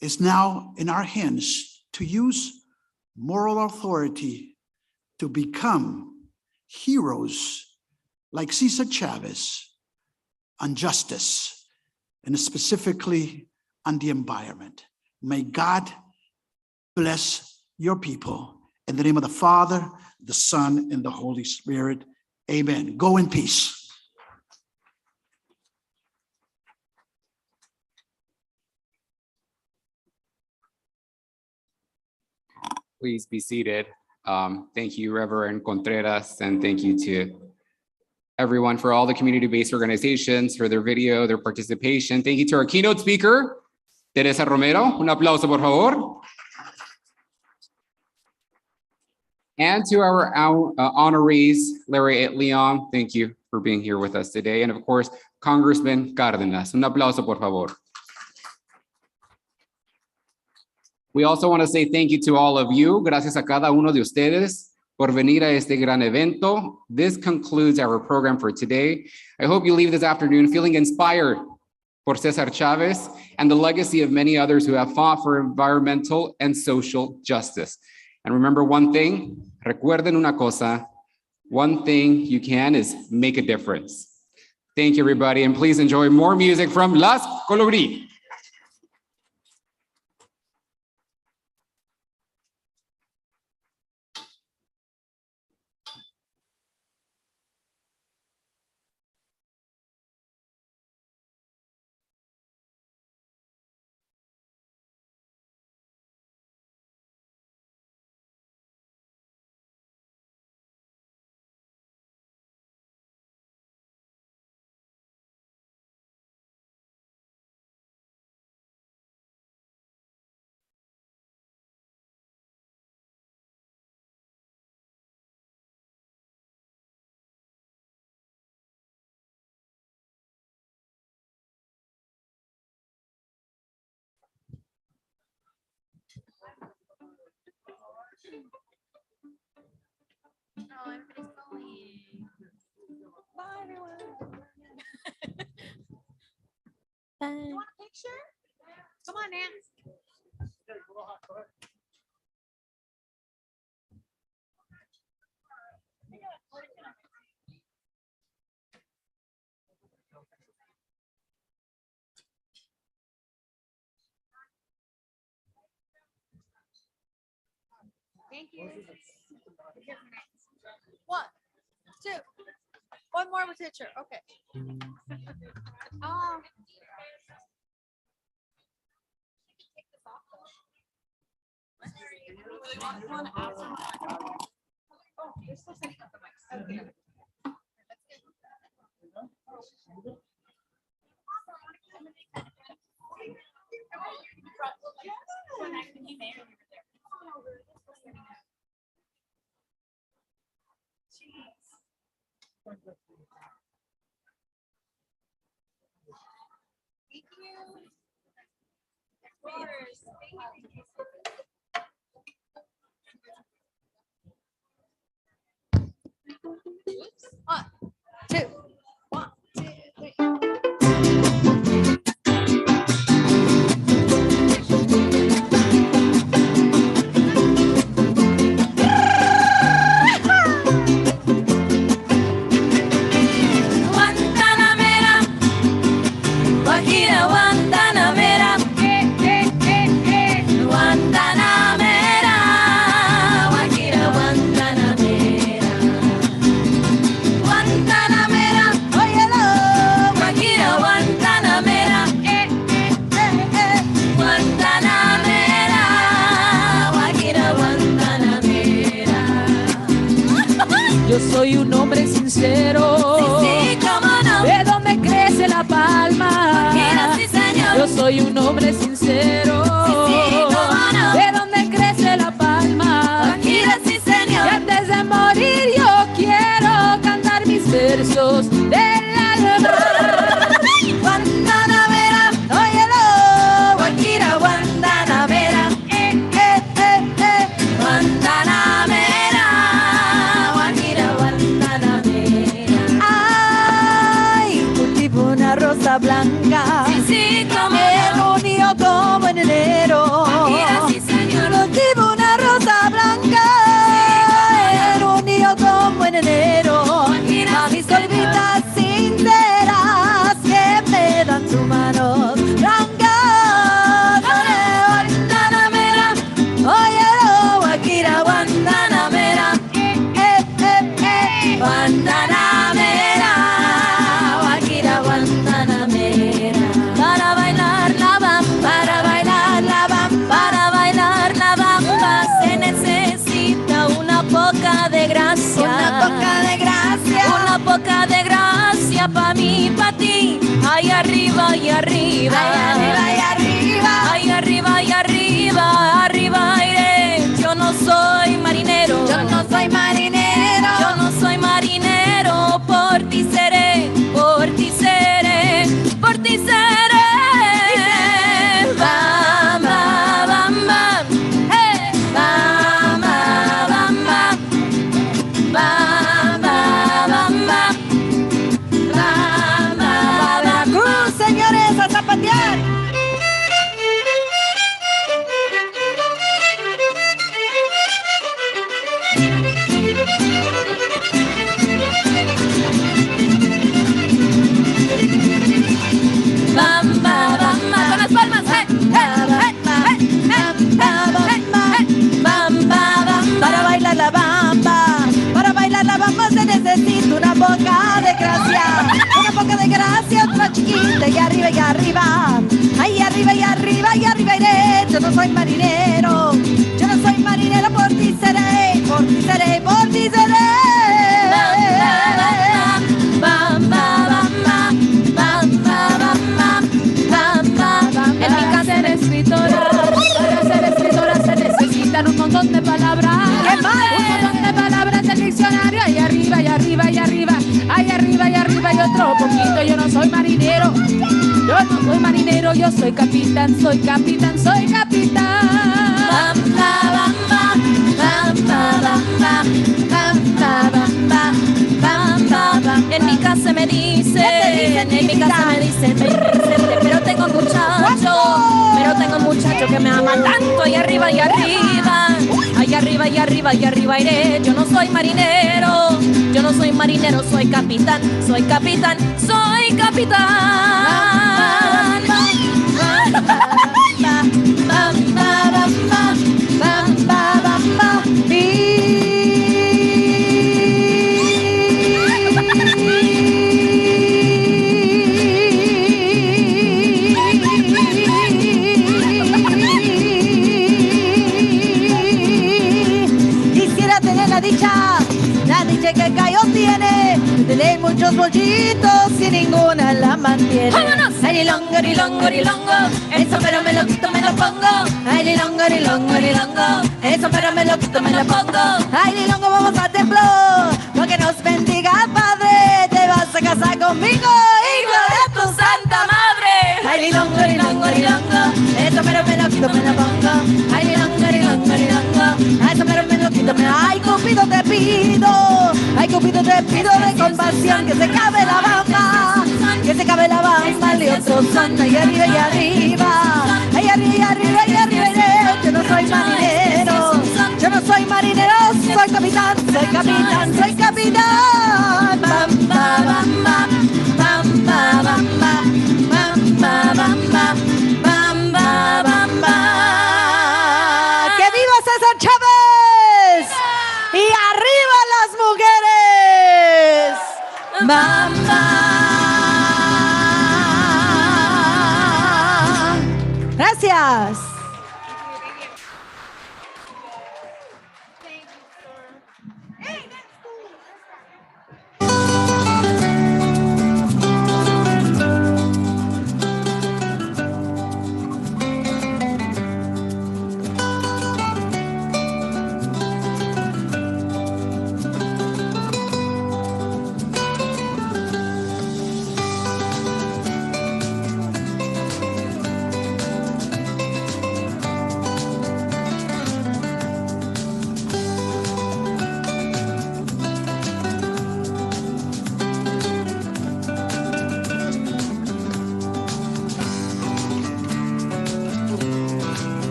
is now in our hands to use moral authority to become heroes like Cesar Chavez on justice and specifically on the environment. May God bless your people. In the name of the Father, the Son, and the Holy Spirit. Amen. Go in peace. Please be seated. Thank you, Reverend Contreras, and thank you to everyone for all the community-based organizations for their video, their participation. Thank you to our keynote speaker, Teresa Romero. Un aplauso, por favor. And to our honorees, Larry Leong, thank you for being here with us today. And of course, Congressman Cárdenas. Un aplauso, por favor. We also want to say thank you to all of you. Gracias a cada uno de ustedes por venir a este gran evento. This concludes our program for today. I hope you leave this afternoon feeling inspired por Cesar Chavez and the legacy of many others who have fought for environmental and social justice. And remember one thing, recuerden una cosa, one thing you can is make a difference. Thank you, everybody, and please enjoy more music from Las Colibrí. Bye, everyone. Bye. You want a picture? Come on, Nance. Thank you. 1, 2. One more picture. Okay. One, two. 1, 2, 3. Guantanamera, Guajira, Guantanamera, Guantanamera, Guajira, Guantanamera, Guantanamera, óyelo, Guajira, Guantanamera, Guantanamera, Guajira, Guantanamera. Yo soy un hombre sincero. ¿De dónde crece la palma? Sí, señor. Yo soy un hombre sincero. ¿De dónde crece la palma? Sí, señor. Y antes de morir yo quiero cantar mis versos del alma. Guantanamera, óyelo, Guajira, Guantanamera, Guantanamera, Guajira, Guantanamera. Una rosa blanca, sí, como el unió como en enero. Sí, señor. Cultivo una rosa blanca, el unió como en enero. A mis olvidas sinceras que me dan sus manos blancas. Guantanamera, óyelo, Guajira, Guantanamera, Guantanamera, Guajira, Guantanamera. Para bailar la bamba, para bailar la bamba, para bailar la bamba se necesita una poca de gracia. Una poca de gracia. Una poca de gracia pa' mí, pa' ti. Ahí arriba y arriba. Ahí arriba y arriba. Ahí arriba y arriba. Arriba iré. Yo no soy marinero. Yo no soy marinero. Yo no soy marinero. Por ti seré. Por ti seré. Por ti seré. Bamba, bamba. Hey. Bamba, bamba. Bamba, bamba. Bamba, Veracruz, señores, a zapatear. Bamba, bamba, con las palmas, bamba, bamba. Para bailar la bamba se necesita una poca de gracia. Una poca de gracia, otra chiquita y arriba y arriba. Ahí arriba y arriba y arriba iré. Yo no soy marinero. Yo no soy marinero, por ti seré. Por ti seré, por ti seré. Bamba, bamba, bamba, bamba, bamba, bamba. En mi casa ser escritora. Para ser escritora se necesitan un montón de palabras. Un montón de palabras del diccionario. Ahí arriba y arriba y arriba. Ahí arriba y arriba y otro poquito. Yo no soy marinero. Yo no soy marinero. Yo soy capitán. Soy capitán. Soy capitán. Bamba, bamba, bamba, bamba, bamba, bamba, bamba, bamba. En mi casa me dicen, en mi casa me dicen, pero tengo un muchacho que me ama tanto. Ahí arriba y arriba, ahí arriba y arriba y arriba iré. Yo no soy marinero, yo no soy marinero, soy capitán, soy capitán, soy capitán. Bamba, bamba, bamba, bamba, bamba, madre que callo tiene, tiene muchos bollitos y ninguna la mantiene. ¡Vámonos! Ay, lilongo, lilongo, lilongo, el sombrero me lo quito, me lo pongo. Ay, lilongo, lilongo, lilongo, el sombrero me lo quito, me lo pongo. Ay, lilongo, vamos al templo, porque nos bendiga el Padre. Te vas a casar conmigo, hijo de tu santa madre. Ay, lilongo, lilongo, lilongo, el sombrero me lo quito, me lo pongo. Ay, lilongo, lilongo, lilongo, el sombrero me lo quito, me lo pongo. Ay, Cupido te pido, ay, Cupido te pido de compasión, que se cabe la bamba, que se cabe la bamba, y otro santo, y arriba, y arriba, ay, arriba, y arriba, y arriba, yo no soy marinero, yo no soy marinero, soy capitán, soy capitán, soy capitán. Bam, ba, bam, ba, bam, ba, bam, ba, bam, ba, bam, ba, bam, ba, bam, ba. ¡Que viva César Chávez! ¡Y arriba las mujeres! ¡Bam, ba! Gracias.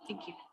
Thank you.